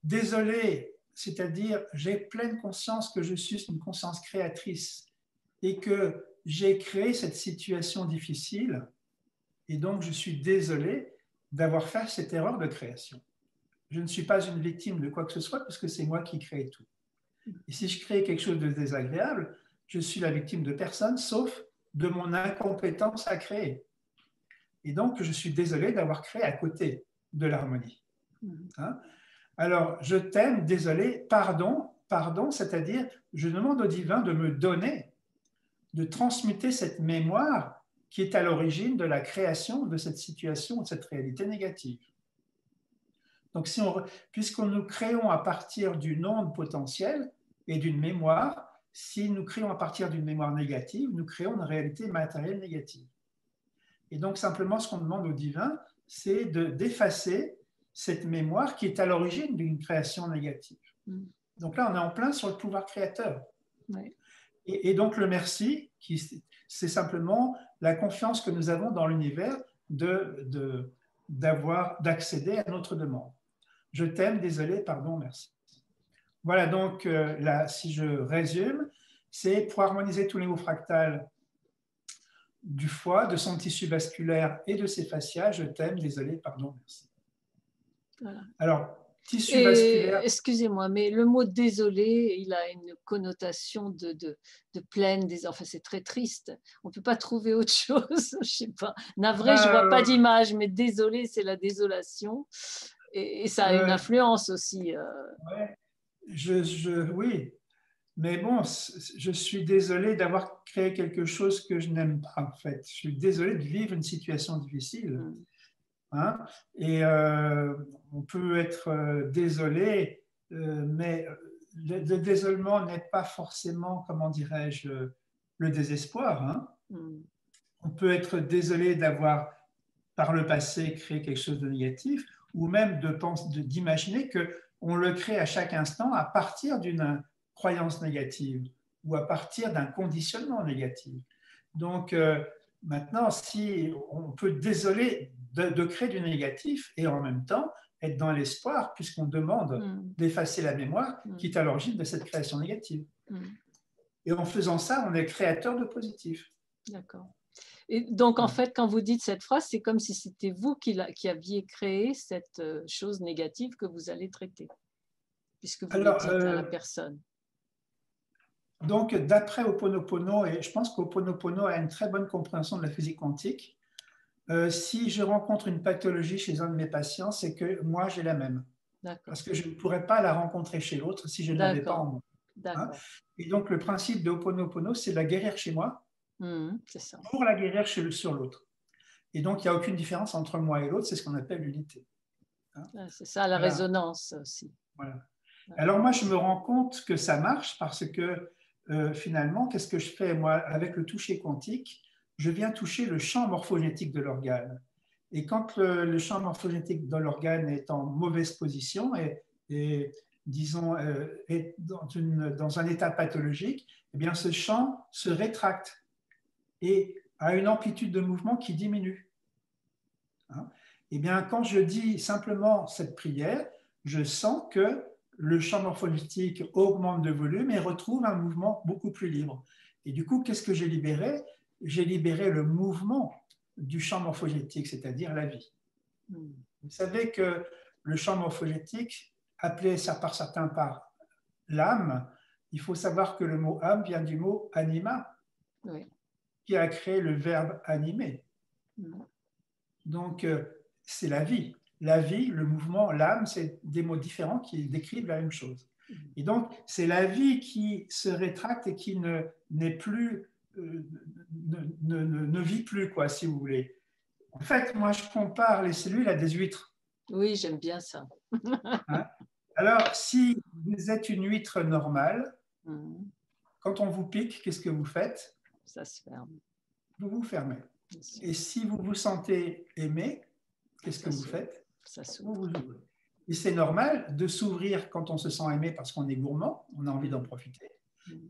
Désolé, c'est-à-dire, j'ai pleine conscience que je suis une conscience créatrice et que j'ai créé cette situation difficile et donc je suis désolé d'avoir fait cette erreur de création. Je ne suis pas une victime de quoi que ce soit puisque c'est moi qui crée tout. Et si je crée quelque chose de désagréable, je suis la victime de personne sauf de mon incompétence à créer. Et donc, je suis désolé d'avoir créé à côté de l'harmonie. Hein? Alors, je t'aime, désolé, pardon, pardon, c'est-à-dire, je demande au divin de me donner, de transmuter cette mémoire qui est à l'origine de la création de cette situation, de cette réalité négative. Donc, puisque nous créons à partir d'une onde potentielle et d'une mémoire, si nous créons à partir d'une mémoire négative, nous créons une réalité matérielle négative. Et donc, simplement, ce qu'on demande au divin, c'est d'effacer cette mémoire qui est à l'origine d'une création négative. Donc là, on est en plein sur le pouvoir créateur. Ouais. Et donc, le merci, c'est simplement la confiance que nous avons dans l'univers d'accéder à notre demande. Je t'aime, désolé, pardon, merci. Voilà, donc là, si je résume, c'est pour harmoniser tous les mots fractales du foie, de son tissu vasculaire et de ses fascias, je t'aime, désolé, pardon, merci. Voilà. Alors, tissu vasculaire. Excusez-moi, mais le mot désolé, il a une connotation de plaine, enfin c'est très triste. On ne peut pas trouver autre chose, je sais pas. Navré, je vois pas d'image, mais désolé, c'est la désolation. Et ça a une influence aussi. Ouais, oui, mais bon, je suis désolé d'avoir créé quelque chose que je n'aime pas, en fait. Je suis désolé de vivre une situation difficile. Hein? Et on peut être désolé, mais le désolement n'est pas forcément, comment dirais-je, le désespoir. Hein? On peut être désolé d'avoir, par le passé, créé quelque chose de négatif, ou même d'imaginer qu'on le crée à chaque instant à partir d'une croyance négative ou à partir d'un conditionnement négatif. Donc, maintenant, si on peut désoler de créer du négatif et en même temps être dans l'espoir, puisqu'on demande d'effacer la mémoire qui est à l'origine de cette création négative. Et en faisant ça, on est créateur de positif. D'accord. Et donc, en fait, quand vous dites cette phrase, c'est comme si c'était vous qui aviez créé cette chose négative que vous allez traiter, puisque vous le dites à la personne. Donc, d'après Ho'oponopono, et je pense qu'Ho'oponopono a une très bonne compréhension de la physique quantique, si je rencontre une pathologie chez un de mes patients, c'est que moi, j'ai la même. Parce que je ne pourrais pas la rencontrer chez l'autre si je ne l'avais pas en moi. Hein? Et donc, le principe de Ho'oponopono, c'est de la guérir chez moi ça. pour la guérir sur l'autre. Et donc, il n'y a aucune différence entre moi et l'autre, c'est ce qu'on appelle l'unité. Hein? C'est ça, la résonance aussi. Voilà. Alors, moi, je me rends compte que ça marche parce que finalement, qu'est-ce que je fais, moi, avec le toucher quantique? Je viens toucher le champ morphogénétique de l'organe. Et quand le champ morphogénétique de l'organe est en mauvaise position et disons, est dans un état pathologique, eh bien, ce champ se rétracte et a une amplitude de mouvement qui diminue. Hein? Eh bien, quand je dis simplement cette prière, je sens que le champ morphogénétique augmente de volume et retrouve un mouvement beaucoup plus libre. Et du coup, qu'est-ce que j'ai libéré? J'ai libéré le mouvement du champ morphogénétique, c'est-à-dire la vie. Vous savez que le champ morphogénétique, appelé par certains par l'âme, il faut savoir que le mot âme vient du mot anima, qui a créé le verbe animer. Donc, c'est la vie. La vie, le mouvement, l'âme, c'est des mots différents qui décrivent la même chose. Et donc, c'est la vie qui se rétracte et qui n'est plus, ne vit plus, quoi, si vous voulez. En fait, moi, je compare les cellules à des huîtres. Oui, j'aime bien ça. Hein? Alors, si vous êtes une huître normale, quand on vous pique, qu'est-ce que vous faites? Ça se ferme. Vous vous fermez. Et si vous vous sentez aimé, qu'est-ce que vous faites? Vous vous ouvrez. Et c'est normal de s'ouvrir quand on se sent aimé parce qu'on est gourmand, on a envie d'en profiter.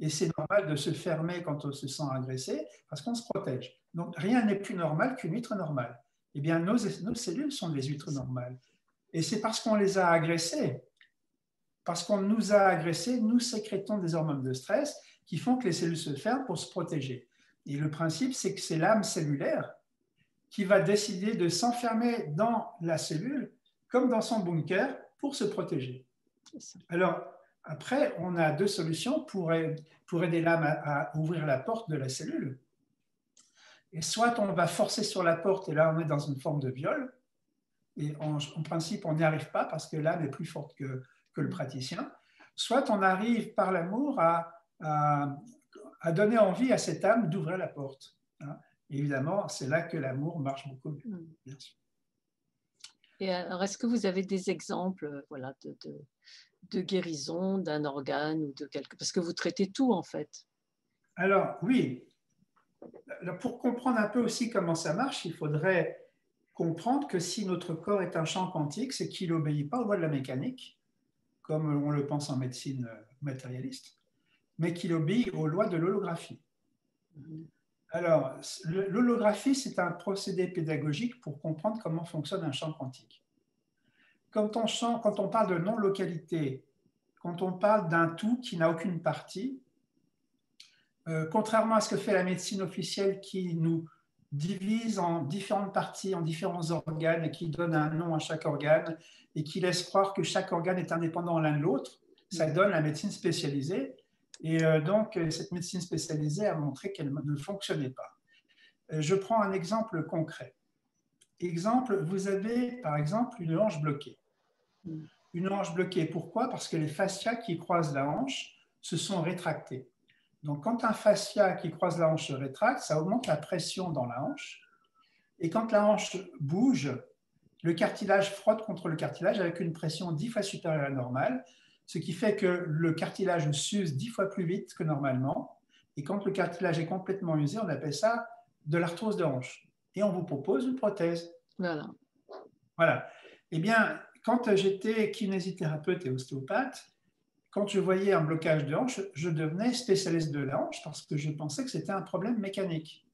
Et c'est normal de se fermer quand on se sent agressé parce qu'on se protège. Donc rien n'est plus normal qu'une huître normale. Eh bien, nos cellules sont des huîtres normales. Et c'est parce qu'on les a agressées, parce qu'on nous a agressés, nous sécrétons des hormones de stress qui font que les cellules se ferment pour se protéger. Et le principe, c'est que c'est l'âme cellulaire qui va décider de s'enfermer dans la cellule comme dans son bunker pour se protéger. Alors, après, on a deux solutions pour aider l'âme à ouvrir la porte de la cellule. Et soit on va forcer sur la porte, et là on est dans une forme de viol, et en principe on n'y arrive pas parce que l'âme est plus forte que le praticien, soit on arrive par l'amour à donner envie à cette âme d'ouvrir la porte. Hein. Évidemment, c'est là que l'amour marche beaucoup mieux, bien sûr. Et alors, est-ce que vous avez des exemples voilà, de guérison d'un organe ou de quelque... Parce que vous traitez tout, en fait. Alors, oui. Alors, pour comprendre un peu aussi comment ça marche, il faudrait comprendre que si notre corps est un champ quantique, c'est qu'il n'obéit pas aux lois de la mécanique, comme on le pense en médecine matérialiste, mais qu'il obéit aux lois de l'holographie. Alors, l'holographie, c'est un procédé pédagogique pour comprendre comment fonctionne un champ quantique. Quand on parle de non-localité, quand on parle d'un tout qui n'a aucune partie, contrairement à ce que fait la médecine officielle qui nous divise en différentes parties, en différents organes et qui donne un nom à chaque organe et qui laisse croire que chaque organe est indépendant l'un de l'autre, ça donne la médecine spécialisée. Et donc, cette médecine spécialisée a montré qu'elle ne fonctionnait pas. Je prends un exemple concret. Exemple, vous avez par exemple une hanche bloquée. Une hanche bloquée, pourquoi? Parce que les fascias qui croisent la hanche se sont rétractés. Donc, quand un fascia qui croise la hanche se rétracte, ça augmente la pression dans la hanche. Et quand la hanche bouge, le cartilage frotte contre le cartilage avec une pression 10 fois supérieure à la normale, ce qui fait que le cartilage s'use 10 fois plus vite que normalement. Et quand le cartilage est complètement usé, on appelle ça de l'arthrose de hanche. Et on vous propose une prothèse. Voilà. Voilà. Eh bien, quand j'étais kinésithérapeute et ostéopathe, quand je voyais un blocage de hanche, je devenais spécialiste de la hanche parce que je pensais que c'était un problème mécanique.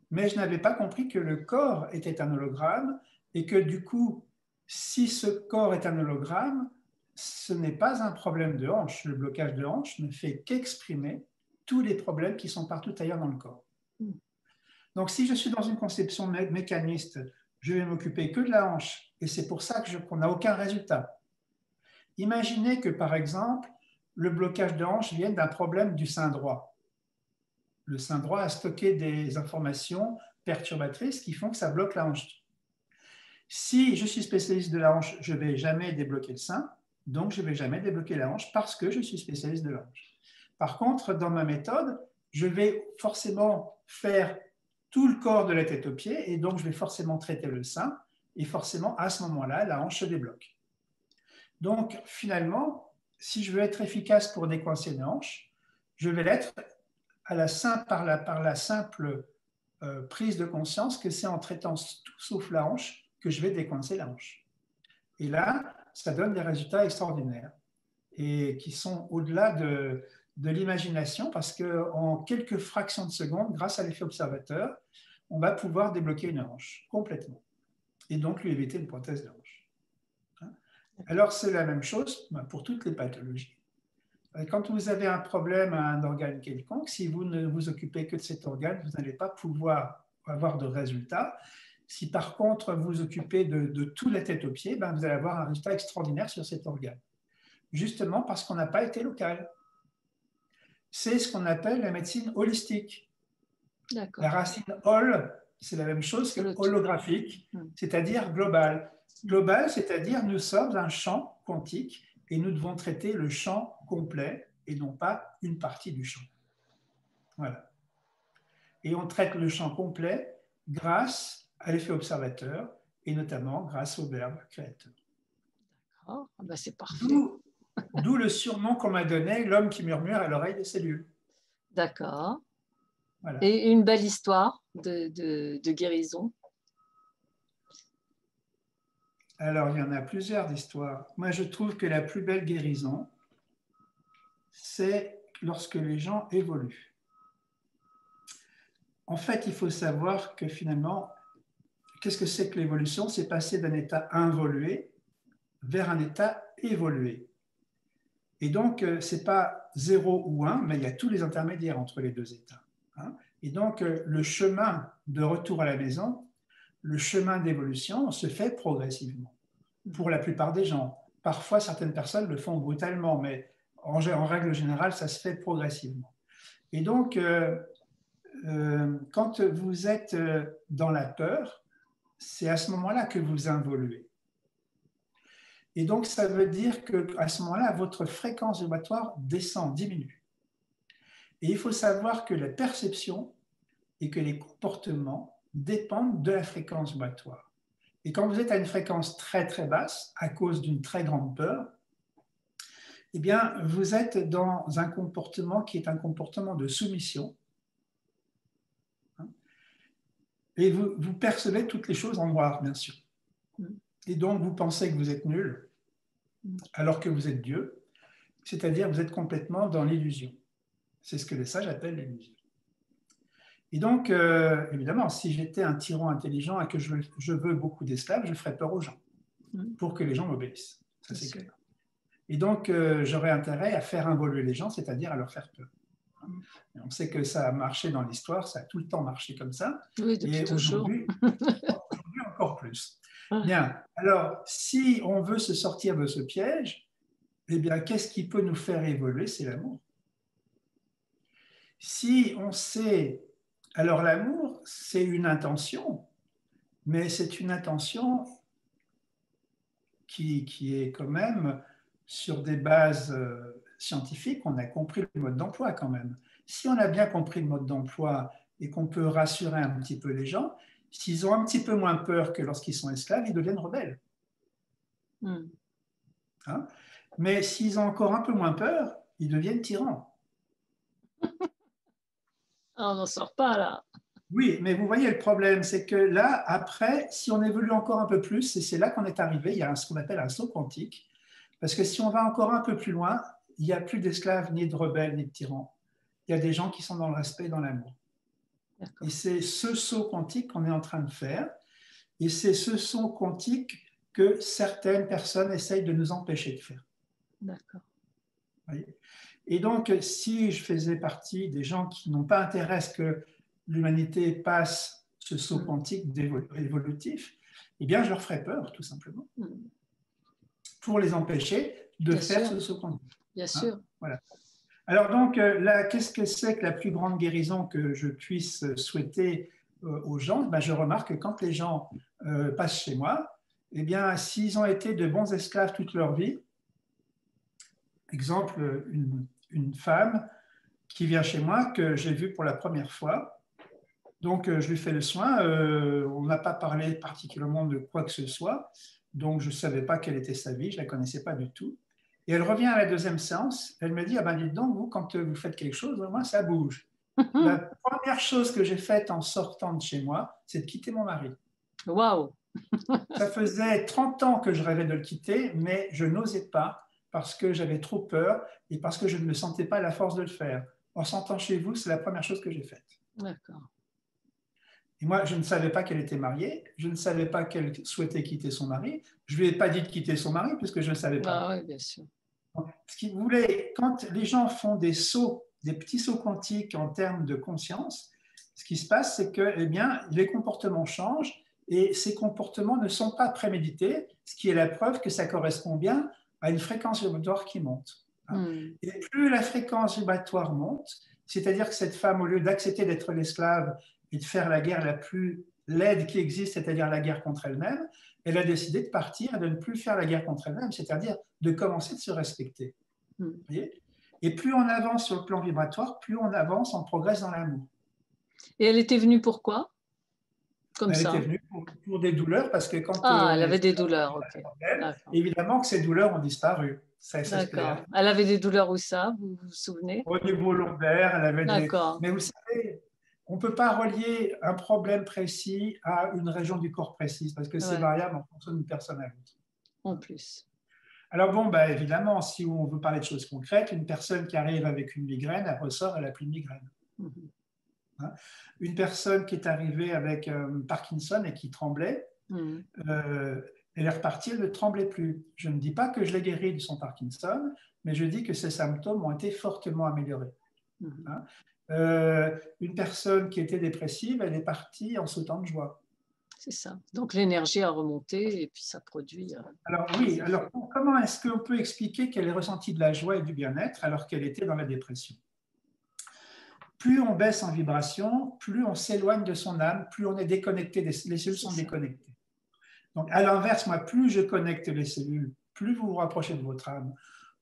Mais je n'avais pas compris que le corps était un hologramme et que du coup, si ce corps est un hologramme, ce n'est pas un problème de hanche. Le blocage de hanche ne fait qu'exprimer tous les problèmes qui sont partout ailleurs dans le corps. Donc, si je suis dans une conception mécaniste, je vais m'occuper que de la hanche et c'est pour ça qu'on n'a aucun résultat. Imaginez que, par exemple, le blocage de hanche vienne d'un problème du sein droit. Le sein droit a stocké des informations perturbatrices qui font que ça bloque la hanche. Si je suis spécialiste de la hanche, je ne vais jamais débloquer le sein, donc je ne vais jamais débloquer la hanche parce que je suis spécialiste de la hanche. Par contre, dans ma méthode, je vais forcément faire tout le corps de la tête aux pieds et donc je vais forcément traiter le sein et forcément, à ce moment-là, la hanche se débloque. Donc, finalement, si je veux être efficace pour décoincer une hanche, je vais l'être par la simple prise de conscience que c'est en traitant tout sauf la hanche que je vais décoincer la hanche. Et là, ça donne des résultats extraordinaires et qui sont au-delà de l'imagination parce qu'en quelques fractions de secondes, grâce à l'effet observateur, on va pouvoir débloquer une hanche complètement et donc lui éviter une prothèse de hanche. Alors, c'est la même chose pour toutes les pathologies. Quand vous avez un problème à un organe quelconque, si vous ne vous occupez que de cet organe, vous n'allez pas pouvoir avoir de résultat. Si par contre vous vous occupez de toute la tête aux pieds, ben, vous allez avoir un résultat extraordinaire sur cet organe. Justement parce qu'on n'a pas été local. C'est ce qu'on appelle la médecine holistique. La racine hol, c'est la même chose que holographique, c'est-à-dire global. Global, c'est-à-dire nous sommes un champ quantique et nous devons traiter le champ complet et non pas une partie du champ. Voilà. Et on traite le champ complet grâce à l'effet observateur et notamment grâce au verbe créateur. D'accord, ben c'est parfait. D'où le surnom qu'on m'a donné, l'homme qui murmure à l'oreille des cellules. D'accord. Voilà. Et une belle histoire de guérison. Alors, il y en a plusieurs d'histoires. Moi, je trouve que la plus belle guérison, c'est lorsque les gens évoluent. En fait, il faut savoir que finalement, qu'est-ce que c'est que l'évolution? C'est passer d'un état involué vers un état évolué. Et donc, ce n'est pas 0 ou 1, mais il y a tous les intermédiaires entre les deux états. Hein. Et donc, le chemin de retour à la maison, le chemin d'évolution se fait progressivement, pour la plupart des gens. Parfois, certaines personnes le font brutalement, mais en règle générale, ça se fait progressivement. Et donc, quand vous êtes dans la peur, c'est à ce moment-là que vous involuez. Et donc, ça veut dire qu'à ce moment-là, votre fréquence vibratoire descend, diminue. Et il faut savoir que la perception et que les comportements dépendent de la fréquence vibratoire. Et quand vous êtes à une fréquence très très basse, à cause d'une très grande peur, eh bien, vous êtes dans un comportement qui est un comportement de soumission. Et vous percevez toutes les choses en noir, bien sûr. Et donc, vous pensez que vous êtes nul, alors que vous êtes Dieu, c'est-à-dire vous êtes complètement dans l'illusion. C'est ce que les sages appellent l'illusion. Et donc, évidemment, si j'étais un tyran intelligent et que je veux beaucoup d'esclaves, je ferais peur aux gens pour que les gens m'obéissent. Ça, c'est clair. Et donc, j'aurais intérêt à faire involuer les gens, c'est-à-dire à leur faire peur. Et on sait que ça a marché dans l'histoire, ça a tout le temps marché comme ça. Oui, depuis toujours. Aujourd'hui, encore plus. Bien, alors, si on veut se sortir de ce piège, eh bien, qu'est-ce qui peut nous faire évoluer? C'est l'amour. Si on sait... Alors, l'amour, c'est une intention, mais c'est une intention qui est quand même sur des bases scientifiques. On a compris le mode d'emploi quand même. Si on a bien compris le mode d'emploi et qu'on peut rassurer un petit peu les gens, s'ils ont un petit peu moins peur que lorsqu'ils sont esclaves, ils deviennent rebelles. Hein? Mais s'ils ont encore un peu moins peur, ils deviennent tyrans. On n'en sort pas là. Oui, mais vous voyez, le problème, c'est que là, après, si on évolue encore un peu plus, et c'est là qu'on est arrivé, il y a ce qu'on appelle un saut quantique, parce que si on va encore un peu plus loin, il n'y a plus d'esclaves, ni de rebelles, ni de tyrans. Il y a des gens qui sont dans le respect et dans l'amour. Et c'est ce saut quantique qu'on est en train de faire, et c'est ce saut quantique que certaines personnes essayent de nous empêcher de faire. D'accord. Et donc, si je faisais partie des gens qui n'ont pas intérêt à ce que l'humanité passe ce saut quantique évolutif, eh bien, je leur ferais peur, tout simplement, pour les empêcher de faire ce saut quantique. Bien sûr. Voilà. Alors donc, là, qu'est-ce que c'est que la plus grande guérison que je puisse souhaiter aux gens? Ben, je remarque que quand les gens passent chez moi, eh bien, s'ils ont été de bons esclaves toute leur vie, exemple, une femme qui vient chez moi, que j'ai vue pour la première fois, donc je lui fais le soin, on n'a pas parlé particulièrement de quoi que ce soit, donc je ne savais pas quelle était sa vie, je ne la connaissais pas du tout. Et elle revient à la deuxième séance, elle me dit, ah ben dites donc, vous, quand vous faites quelque chose, moi, ça bouge. La première chose que j'ai faite en sortant de chez moi, c'est de quitter mon mari. Waouh. Ça faisait 30 ans que je rêvais de le quitter, mais je n'osais pas parce que j'avais trop peur et parce que je ne me sentais pas la force de le faire. En sortant chez vous, c'est la première chose que j'ai faite. D'accord. Et moi, je ne savais pas qu'elle était mariée, je ne savais pas qu'elle souhaitait quitter son mari. Je ne lui ai pas dit de quitter son mari puisque je ne savais pas. Ah oui, bien sûr. Ce qu'il voulait, quand les gens font des sauts, des petits sauts quantiques en termes de conscience, ce qui se passe, c'est que eh bien, les comportements changent et ces comportements ne sont pas prémédités, ce qui est la preuve que ça correspond bien à une fréquence vibratoire qui monte. Et plus la fréquence vibratoire monte, c'est-à-dire que cette femme, au lieu d'accepter d'être l'esclave et de faire la guerre la plus laide qui existe, c'est-à-dire la guerre contre elle-même, elle a décidé de partir et de ne plus faire la guerre contre elle-même, c'est-à-dire de commencer de se respecter. Et plus on avance sur le plan vibratoire, plus on avance, on progresse dans l'amour. Et elle était venue pourquoi? Comme elle ça. était venue pour des douleurs, parce que quand elle avait des douleurs, ok. Évidemment que ces douleurs ont disparu. D'accord. Elle avait des douleurs où ça, vous vous souvenez? Au niveau lombaire, elle avait des... D'accord. Mais vous savez, on ne peut pas relier un problème précis à une région du corps précise, parce que c'est variable en fonction d'une personne à l'autre. En plus. Alors bon, bah, évidemment, si on veut parler de choses concrètes, une personne qui arrive avec une migraine, elle ressort, elle n'a plus de migraine. Une personne qui est arrivée avec Parkinson et qui tremblait, Elle est repartie, elle ne tremblait plus. Je ne dis pas que je l'ai guérie de son Parkinson, mais je dis que ses symptômes ont été fortement améliorés. Hein. Une personne qui était dépressive, elle est partie en sautant de joie. C'est ça. Donc l'énergie a remonté et puis ça produit. Alors oui, alors comment est-ce qu'on peut expliquer qu'elle ait ressenti de la joie et du bien-être alors qu'elle était dans la dépression? Plus on baisse en vibration, plus on s'éloigne de son âme, plus on est déconnecté, les cellules sont déconnectées. Donc à l'inverse, moi, plus je connecte les cellules, plus vous vous rapprochez de votre âme.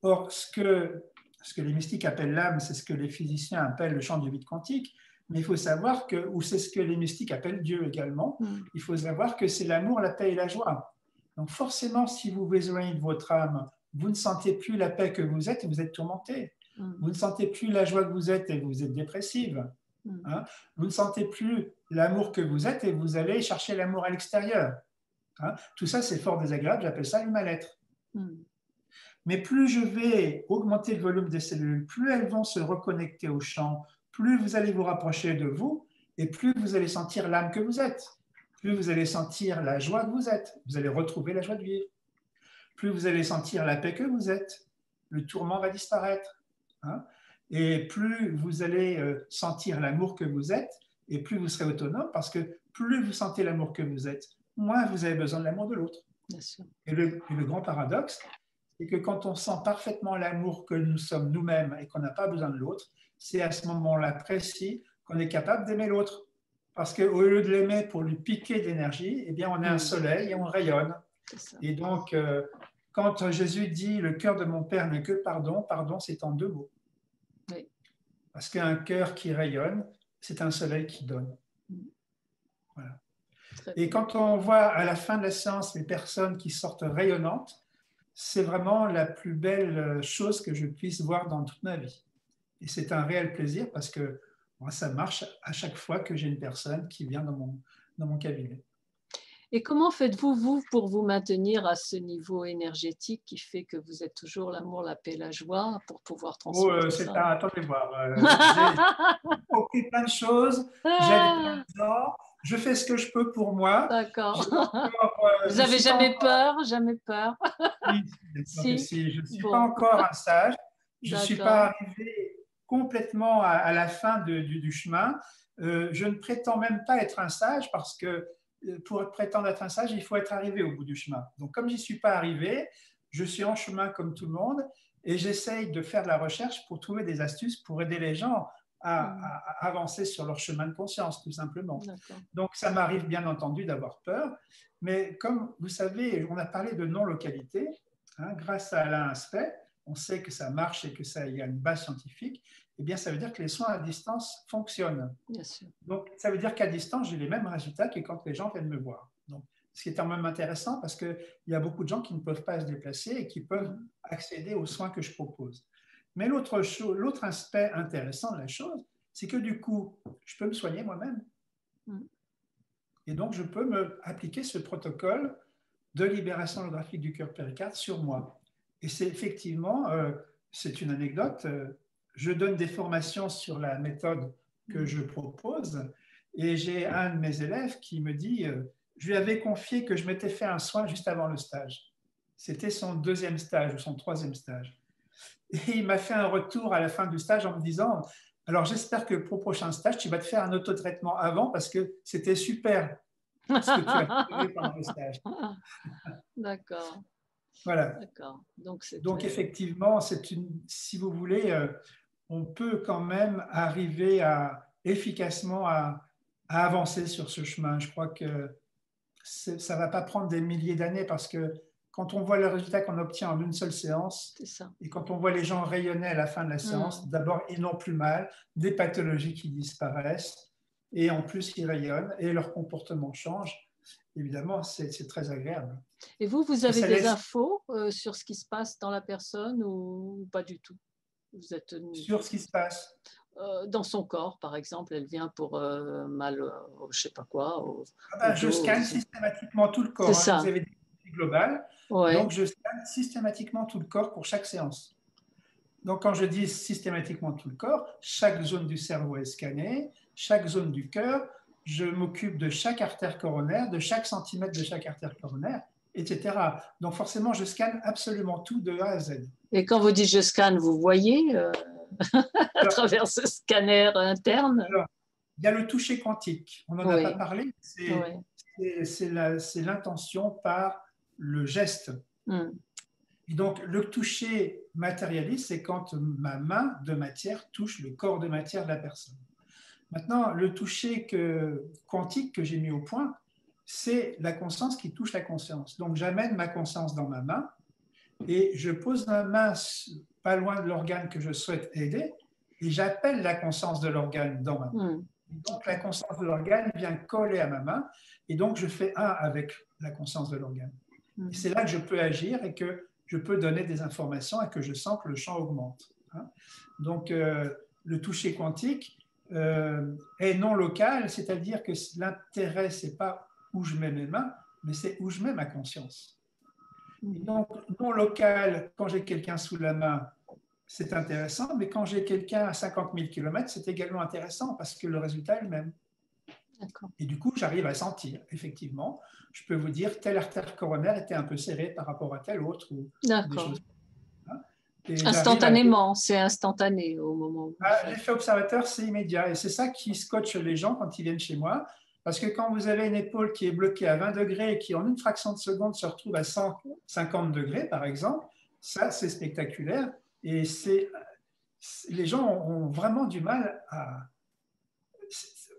Or, ce que les mystiques appellent l'âme, c'est ce que les physiciens appellent le champ du vide quantique, mais il faut savoir que, ou c'est ce que les mystiques appellent Dieu également, il faut savoir que c'est l'amour, la paix et la joie. Donc forcément, si vous vous éloignez de votre âme, vous ne sentez plus la paix que vous êtes et vous êtes tourmenté. Vous ne sentez plus la joie que vous êtes et vous êtes dépressive. Hein. Vous ne sentez plus l'amour que vous êtes et vous allez chercher l'amour à l'extérieur. Hein. Tout ça, c'est fort désagréable, j'appelle ça le mal-être. Mais plus je vais augmenter le volume des cellules, plus elles vont se reconnecter au champ, plus vous allez vous rapprocher de vous et plus vous allez sentir l'âme que vous êtes. Plus vous allez sentir la joie que vous êtes. Vous allez retrouver la joie de vivre. Plus vous allez sentir la paix que vous êtes. Le tourment va disparaître. Hein. Et plus vous allez sentir l'amour que vous êtes et plus vous serez autonome parce que plus vous sentez l'amour que vous êtes, moins vous avez besoin de l'amour de l'autre. Et le grand paradoxe, c'est que quand on sent parfaitement l'amour que nous sommes nous-mêmes et qu'on n'a pas besoin de l'autre, c'est à ce moment-là précis qu'on est capable d'aimer l'autre. Parce qu'au lieu de l'aimer pour lui piquer d'énergie, eh bien on est un soleil et on rayonne. Et donc, quand Jésus dit « le cœur de mon Père n'est que pardon », pardon c'est en 2 mots. Oui. Parce qu'un cœur qui rayonne, c'est un soleil qui donne. Voilà. Et quand on voit à la fin de la séance les personnes qui sortent rayonnantes, c'est vraiment la plus belle chose que je puisse voir dans toute ma vie. Et c'est un réel plaisir parce que moi, ça marche à chaque fois que j'ai une personne qui vient dans mon cabinet. Et comment faites-vous, vous, pour vous maintenir à ce niveau énergétique qui fait que vous êtes toujours l'amour, la paix, la joie, pour pouvoir transmettre ça? Attendez voir. J'ai compris plein de choses, j'aide plein de gens, je fais ce que je peux pour moi. D'accord. Vous n'avez jamais peur? Jamais peur? Si, je ne suis pas encore un sage, je ne suis pas arrivé complètement à la fin du chemin. Je ne prétends même pas être un sage parce que pour prétendre être un sage, il faut être arrivé au bout du chemin. Donc, comme je n'y suis pas arrivé, je suis en chemin comme tout le monde et j'essaye de faire de la recherche pour trouver des astuces pour aider les gens à avancer sur leur chemin de conscience, tout simplement. Donc, ça m'arrive bien entendu d'avoir peur, mais comme vous savez, on a parlé de non-localité, hein, grâce à Alain Aspect, on sait que ça marche et que ça y a une base scientifique, eh bien, ça veut dire que les soins à distance fonctionnent. Bien sûr. Donc, ça veut dire qu'à distance, j'ai les mêmes résultats que quand les gens viennent me voir. Donc, ce qui est quand même intéressant parce qu'il y a beaucoup de gens qui ne peuvent pas se déplacer et qui peuvent accéder aux soins que je propose. Mais l'autre aspect intéressant de la chose, c'est que du coup, je peux me soigner moi-même. Et donc, je peux me appliquer ce protocole de libération holographique du cœur péricarde sur moi. Et c'est effectivement, c'est une anecdote, je donne des formations sur la méthode que je propose et j'ai un de mes élèves qui me dit, je lui avais confié que je m'étais fait un soin juste avant le stage. C'était son 2e stage ou son 3e stage. Et il m'a fait un retour à la fin du stage en me disant, alors j'espère que pour le prochain stage, tu vas te faire un autotraitement avant parce que c'était super ce que tu as trouvé pendant le stage. D'accord. Voilà. Donc effectivement, si vous voulez, on peut quand même arriver efficacement à avancer sur ce chemin. Je crois que ça ne va pas prendre des milliers d'années parce que quand on voit le résultat qu'on obtient en une seule séance et quand on voit les gens rayonner à la fin de la séance, d'abord, ils n'ont plus mal, des pathologies qui disparaissent et en plus, ils rayonnent et leur comportement change. Évidemment, c'est très agréable. Et vous avez des infos sur ce qui se passe dans la personne ou pas du tout? Vous êtes sur ce qui se passe dans son corps, par exemple, elle vient pour mal, je ne sais pas quoi. Je scanne systématiquement tout le corps. C'est ça. Vous avez des globales. Ouais. Donc, je scanne systématiquement tout le corps pour chaque séance. Donc, quand je dis systématiquement tout le corps, chaque zone du cerveau est scannée, chaque zone du cœur, je m'occupe de chaque artère coronaire, de chaque centimètre de chaque artère coronaire, etc. Donc forcément, je scanne absolument tout de A à Z. Et quand vous dites je scanne, vous voyez à Alors, travers ce scanner interne? alors, il y a le toucher quantique. On n'en a pas Oui, parlé. oui. C'est l'intention par le geste. Mm. Et donc, le toucher matérialiste, c'est quand ma main de matière touche le corps de matière de la personne. Maintenant, le toucher quantique que j'ai mis au point, c'est la conscience qui touche la conscience. Donc, j'amène ma conscience dans ma main et je pose ma main pas loin de l'organe que je souhaite aider et j'appelle la conscience de l'organe dans ma main. Mm. Donc, la conscience de l'organe vient coller à ma main et donc je fais un avec la conscience de l'organe. Et c'est là que je peux agir et que je peux donner des informations et que je sens que le champ augmente. Donc, le toucher quantique est non local, c'est-à-dire que l'intérêt, ce n'est pas où je mets mes mains, mais c'est où je mets ma conscience. Et donc, non local, quand j'ai quelqu'un sous la main, c'est intéressant, mais quand j'ai quelqu'un à 50 000 km, c'est également intéressant parce que le résultat est le même. Et du coup, j'arrive à sentir, effectivement, je peux vous dire, telle artère coronaire était un peu serrée par rapport à telle autre, ou des choses comme ça. Et instantanément, c'est instantané au moment où vous faites. L'effet observateur, c'est immédiat. Et c'est ça qui scotche les gens quand ils viennent chez moi. Parce que quand vous avez une épaule qui est bloquée à 20 degrés et qui, en une fraction de seconde, se retrouve à 150 degrés, par exemple, ça, c'est spectaculaire. Et les gens ont vraiment du mal à...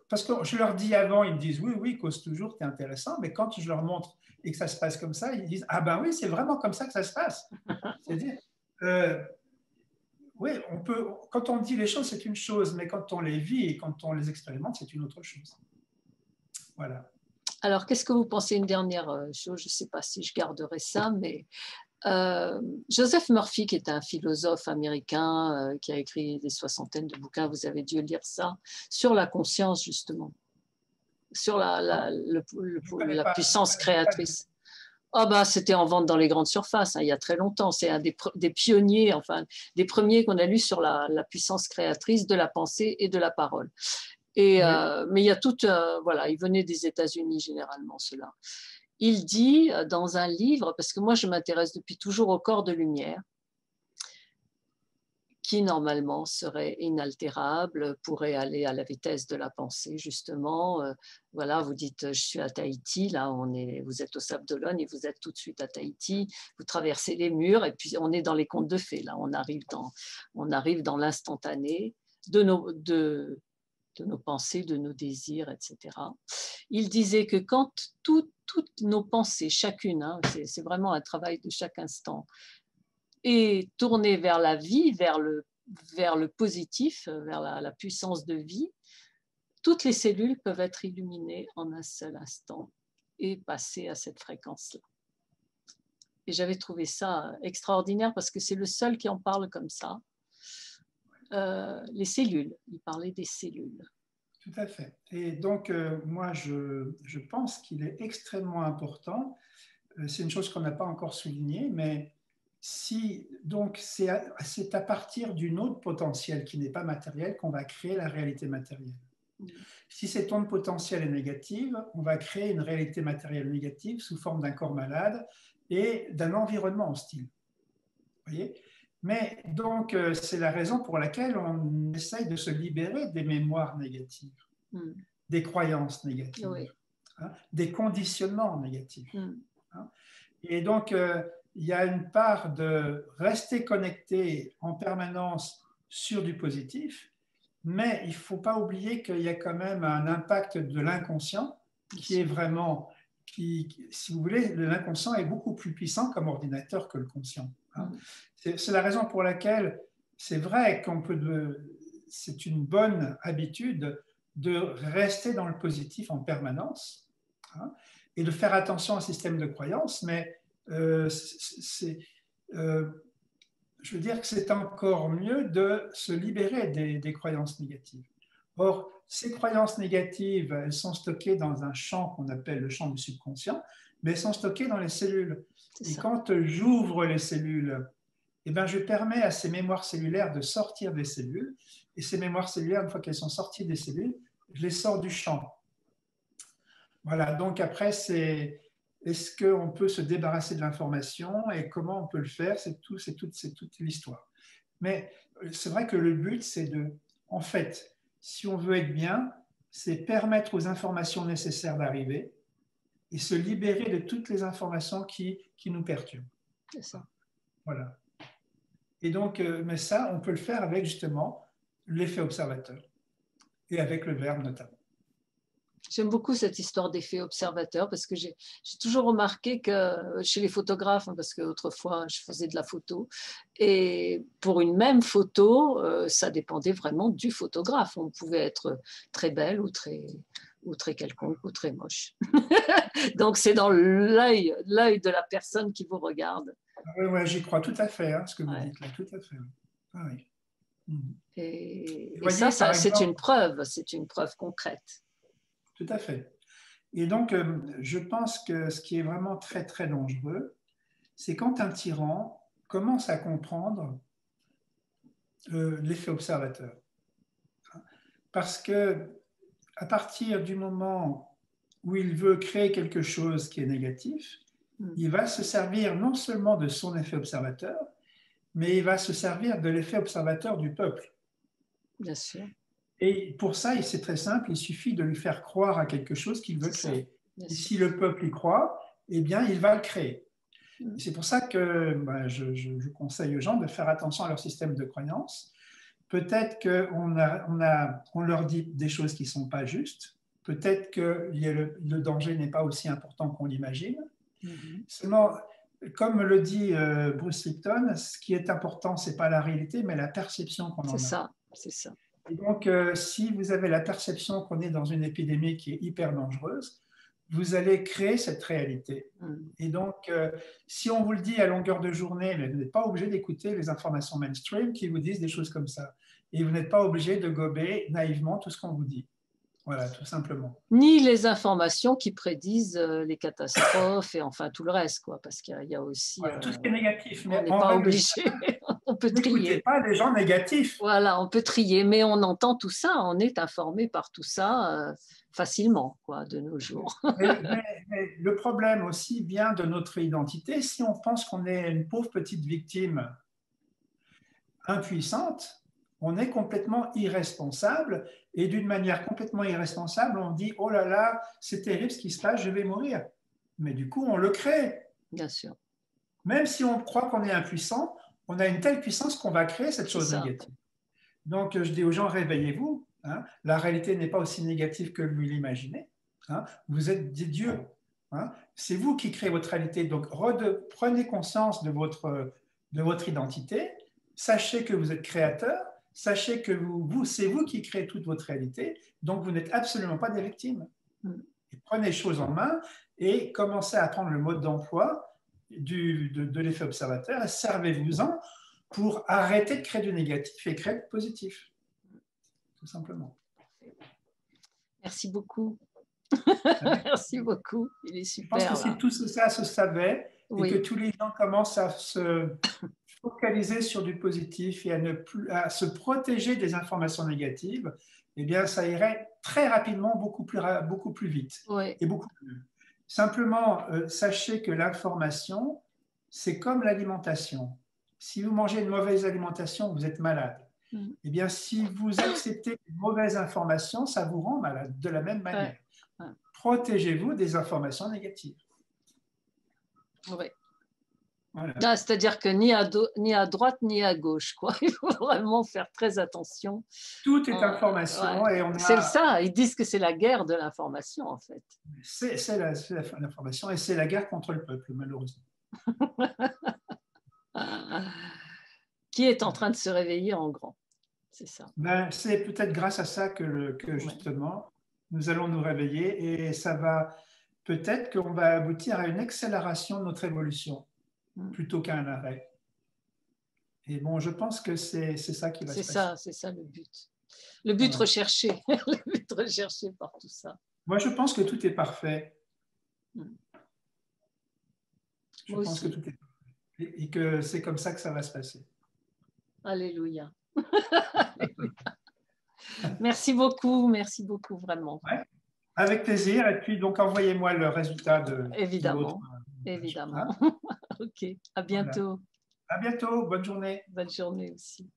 Parce que je leur dis avant, ils me disent oui, oui, cause toujours, c'est intéressant. Mais quand je leur montre et que ça se passe comme ça, ils disent ah ben oui, c'est vraiment comme ça que ça se passe. C'est-à-dire, oui, quand on dit les choses, c'est une chose, mais quand on les vit et quand on les expérimente, c'est une autre chose. Voilà. Alors, qu'est-ce que vous pensez? Une dernière chose, je ne sais pas si je garderai ça, mais Joseph Murphy, qui est un philosophe américain qui a écrit des soixantaines de bouquins, vous avez dû lire ça, sur la conscience, justement, sur la puissance créatrice. Oh bah, c'était en vente dans les grandes surfaces, il y a très longtemps. C'est un des pionniers, enfin, des premiers qu'on a lu sur la puissance créatrice de la pensée et de la parole. Et, mais il y a tout, voilà, il venait des États-Unis généralement, cela. Il dit dans un livre, parce que moi je m'intéresse depuis toujours au corps de lumière, qui normalement serait inaltérable, pourrait aller à la vitesse de la pensée, justement. Voilà, vous dites, je suis à Tahiti, là, vous êtes au Sable d'Olonne et vous êtes tout de suite à Tahiti, vous traversez les murs et puis on est dans les contes de fées, là, on arrive dans l'instantané de nos pensées, de nos désirs, etc. Il disait que quand toutes nos pensées, chacune, hein, c'est vraiment un travail de chaque instant, et tourner vers la vie, vers le positif, vers la puissance de vie, toutes les cellules peuvent être illuminées en un seul instant et passer à cette fréquence-là. Et j'avais trouvé ça extraordinaire parce que c'est le seul qui en parle comme ça. Les cellules, il parlait des cellules. Tout à fait. Et donc, moi, je pense qu'il est extrêmement important, c'est une chose qu'on n'a pas encore soulignée, mais donc c'est à partir d'une autre potentielle qui n'est pas matérielle qu'on va créer la réalité matérielle. Si cette onde potentielle est négative, on va créer une réalité matérielle négative sous forme d'un corps malade et d'un environnement hostile. Vous voyez ? Mais donc, c'est la raison pour laquelle on essaye de se libérer des mémoires négatives, des croyances négatives, des conditionnements négatifs. Et donc, il y a une part de rester connecté en permanence sur du positif, mais il ne faut pas oublier qu'il y a quand même un impact de l'inconscient qui est vraiment, si vous voulez, l'inconscient est beaucoup plus puissant comme ordinateur que le conscient. C'est la raison pour laquelle c'est vrai c'est une bonne habitude de rester dans le positif en permanence et de faire attention au système de croyance, mais je veux dire que c'est encore mieux de se libérer des croyances négatives. Or, ces croyances négatives, elles sont stockées dans un champ qu'on appelle le champ du subconscient, mais elles sont stockées dans les cellules. Et quand j'ouvre les cellules, eh ben, je permets à ces mémoires cellulaires de sortir des cellules. Et ces mémoires cellulaires, une fois qu'elles sont sorties des cellules, je les sors du champ. Voilà, donc après, est-ce qu'on peut se débarrasser de l'information et comment on peut le faire? C'est toute l'histoire. Mais c'est vrai que le but, c'est en fait, si on veut être bien, c'est permettre aux informations nécessaires d'arriver et se libérer de toutes les informations qui nous perturbent. C'est ça. Voilà. Et donc, mais ça, on peut le faire avec justement l'effet observateur et avec le verbe notamment. J'aime beaucoup cette histoire d'effet observateur parce que j'ai toujours remarqué que chez les photographes, parce qu'autrefois je faisais de la photo, et pour une même photo, ça dépendait vraiment du photographe. On pouvait être très belle ou très quelconque ou très moche. Donc c'est dans l'œil de la personne qui vous regarde. Oui, ouais, j'y crois tout à fait, hein, ce que vous dites là, tout à fait. Ah, oui. Et voyez, ça c'est exemple, une preuve concrète. tout à fait. Et donc, je pense que ce qui est vraiment très, très dangereux, c'est quand un tyran commence à comprendre l'effet observateur. Parce que à partir du moment où il veut créer quelque chose qui est négatif, il va se servir non seulement de son effet observateur, mais il va se servir de l'effet observateur du peuple. Bien sûr. Et pour ça, c'est très simple, il suffit de lui faire croire à quelque chose qu'il veut créer. Et si le peuple y croit, eh bien, il va le créer. C'est pour ça que je conseille aux gens de faire attention à leur système de croyance. Peut-être qu'on leur dit des choses qui ne sont pas justes. Peut-être que le danger n'est pas aussi important qu'on l'imagine. Seulement, comme le dit Bruce Lipton, ce qui est important, ce n'est pas la réalité, mais la perception qu'on en a. C'est ça. Et donc, si vous avez la perception qu'on est dans une épidémie qui est hyper dangereuse, vous allez créer cette réalité. Et donc, si on vous le dit à longueur de journée, mais vous n'êtes pas obligé d'écouter les informations mainstream qui vous disent des choses comme ça. Et vous n'êtes pas obligé de gober naïvement tout ce qu'on vous dit. Voilà, tout simplement. Ni les informations qui prédisent les catastrophes et enfin tout le reste, quoi, parce qu'il y a aussi... Voilà, tout ce qui est négatif. Mais on n'est pas obligé, on peut trier. N'écoutez pas les gens négatifs. Voilà, on peut trier, mais on entend tout ça, on est informé par tout ça facilement, quoi, de nos jours. mais le problème aussi vient de notre identité. Si on pense qu'on est une pauvre petite victime impuissante, on est complètement irresponsable et d'une manière complètement irresponsable, on dit « Oh là là, c'est terrible ce qui se passe, je vais mourir ». Mais du coup, on le crée. Bien sûr. Même si on croit qu'on est impuissant, on a une telle puissance qu'on va créer cette chose négative. Donc, je dis aux gens, réveillez-vous. Hein, la réalité n'est pas aussi négative que vous l'imaginez. Hein, vous êtes des dieux. Hein, c'est vous qui créez votre réalité. Donc, prenez conscience de votre identité. Sachez que vous êtes créateur. Sachez que c'est vous qui créez toute votre réalité. Donc, vous n'êtes absolument pas des victimes. Et prenez les choses en main et commencez à apprendre le mode d'emploi de l'effet observateur et servez-vous-en pour arrêter de créer du négatif et créer du positif. Tout simplement. Merci beaucoup. Merci beaucoup. Il est super. Je pense que si tout ça se savait et que tous les gens commencent à se focaliser sur du positif et à se protéger des informations négatives, eh bien, ça irait très rapidement, beaucoup plus vite. Et beaucoup plus. Simplement, sachez que l'information, c'est comme l'alimentation. Si vous mangez une mauvaise alimentation, vous êtes malade. Eh bien, si vous acceptez une mauvaise information, ça vous rend malade de la même manière. Protégez-vous des informations négatives. Oui. Voilà. C'est-à-dire que ni à droite ni à gauche, quoi. Il faut vraiment faire très attention. Tout est information. Et c'est ça, ils disent que c'est la guerre de l'information, en fait. C'est l'information et c'est la guerre contre le peuple, malheureusement. Qui est en train de se réveiller en grand, c'est ça. C'est peut-être grâce à ça que justement, nous allons nous réveiller et ça va, peut-être qu'on va aboutir à une accélération de notre évolution plutôt qu'à un arrêt. Et bon, je pense que c'est ça qui va se passer. C'est ça le but. Le but recherché, le but recherché par tout ça. Moi, je pense que tout est parfait. Je pense que tout est parfait. Et que c'est comme ça que ça va se passer. Alléluia. Merci beaucoup vraiment. Ouais. Avec plaisir. Et puis, donc, envoyez-moi le résultat de Évidemment, votre... évidemment. Hein. Ok, à Voilà. bientôt. À bientôt. Bonne journée. Bonne journée aussi.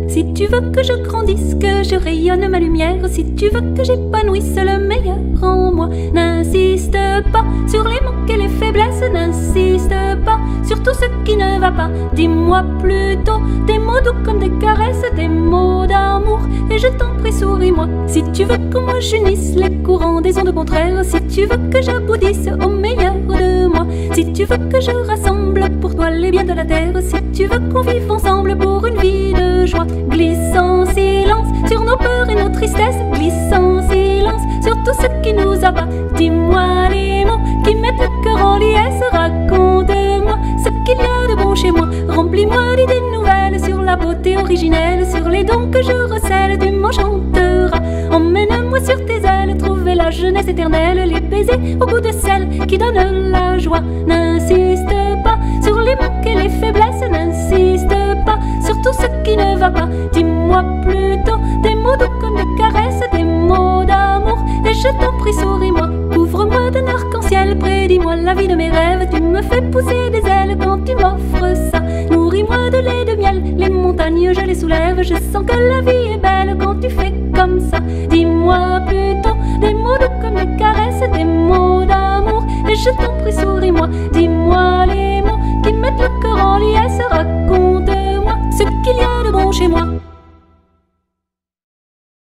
Si tu veux que je grandisse, que je rayonne ma lumière, si tu veux que j'épanouisse le meilleur en moi, n'insiste pas sur les manques et les faiblesses, n'insiste pas sur tout ce qui ne va pas. Dis-moi plutôt des mots doux comme des caresses, des mots d'amour, et je t'en prie souris-moi. Si tu veux que moi j'unisse les courants des ondes contraires, si tu veux que j'aboutisse au meilleur de moi, si tu veux que je rassemble pour toi les biens de la terre, si tu veux qu'on vive ensemble pour une vie de joie, glisse en silence sur nos peurs et nos tristesses, glisse en silence sur tout ce qui nous abat. Dis-moi les mots qui mettent le cœur en liesse, raconte-moi ce qu'il y a de bon chez moi, remplis-moi d'idées nouvelles sur la beauté originelle, sur les dons que je recèle, tu m'enchanteras. Emmène-moi sur tes ailes, trouver la jeunesse éternelle, les baisers au goût de sel qui donnent la joie. N'insiste pas sur les manques et les faiblesses, n'insiste pas sur tout ce qui ne va pas. Dis-moi plutôt des mots doux comme des caresses, des mots d'amour, et je t'en prie souris-moi. Couvre-moi d'un arc-en-ciel, prédis-moi la vie de mes rêves, tu me fais pousser des ailes quand tu m'offres ça. Nourris-moi de lait, de miel, les montagnes je les soulève, je sens que la vie est belle quand tu fais comme ça. Dis-moi plutôt des mots doux comme des caresses, des mots d'amour, et je t'en prie souris-moi. Dis-moi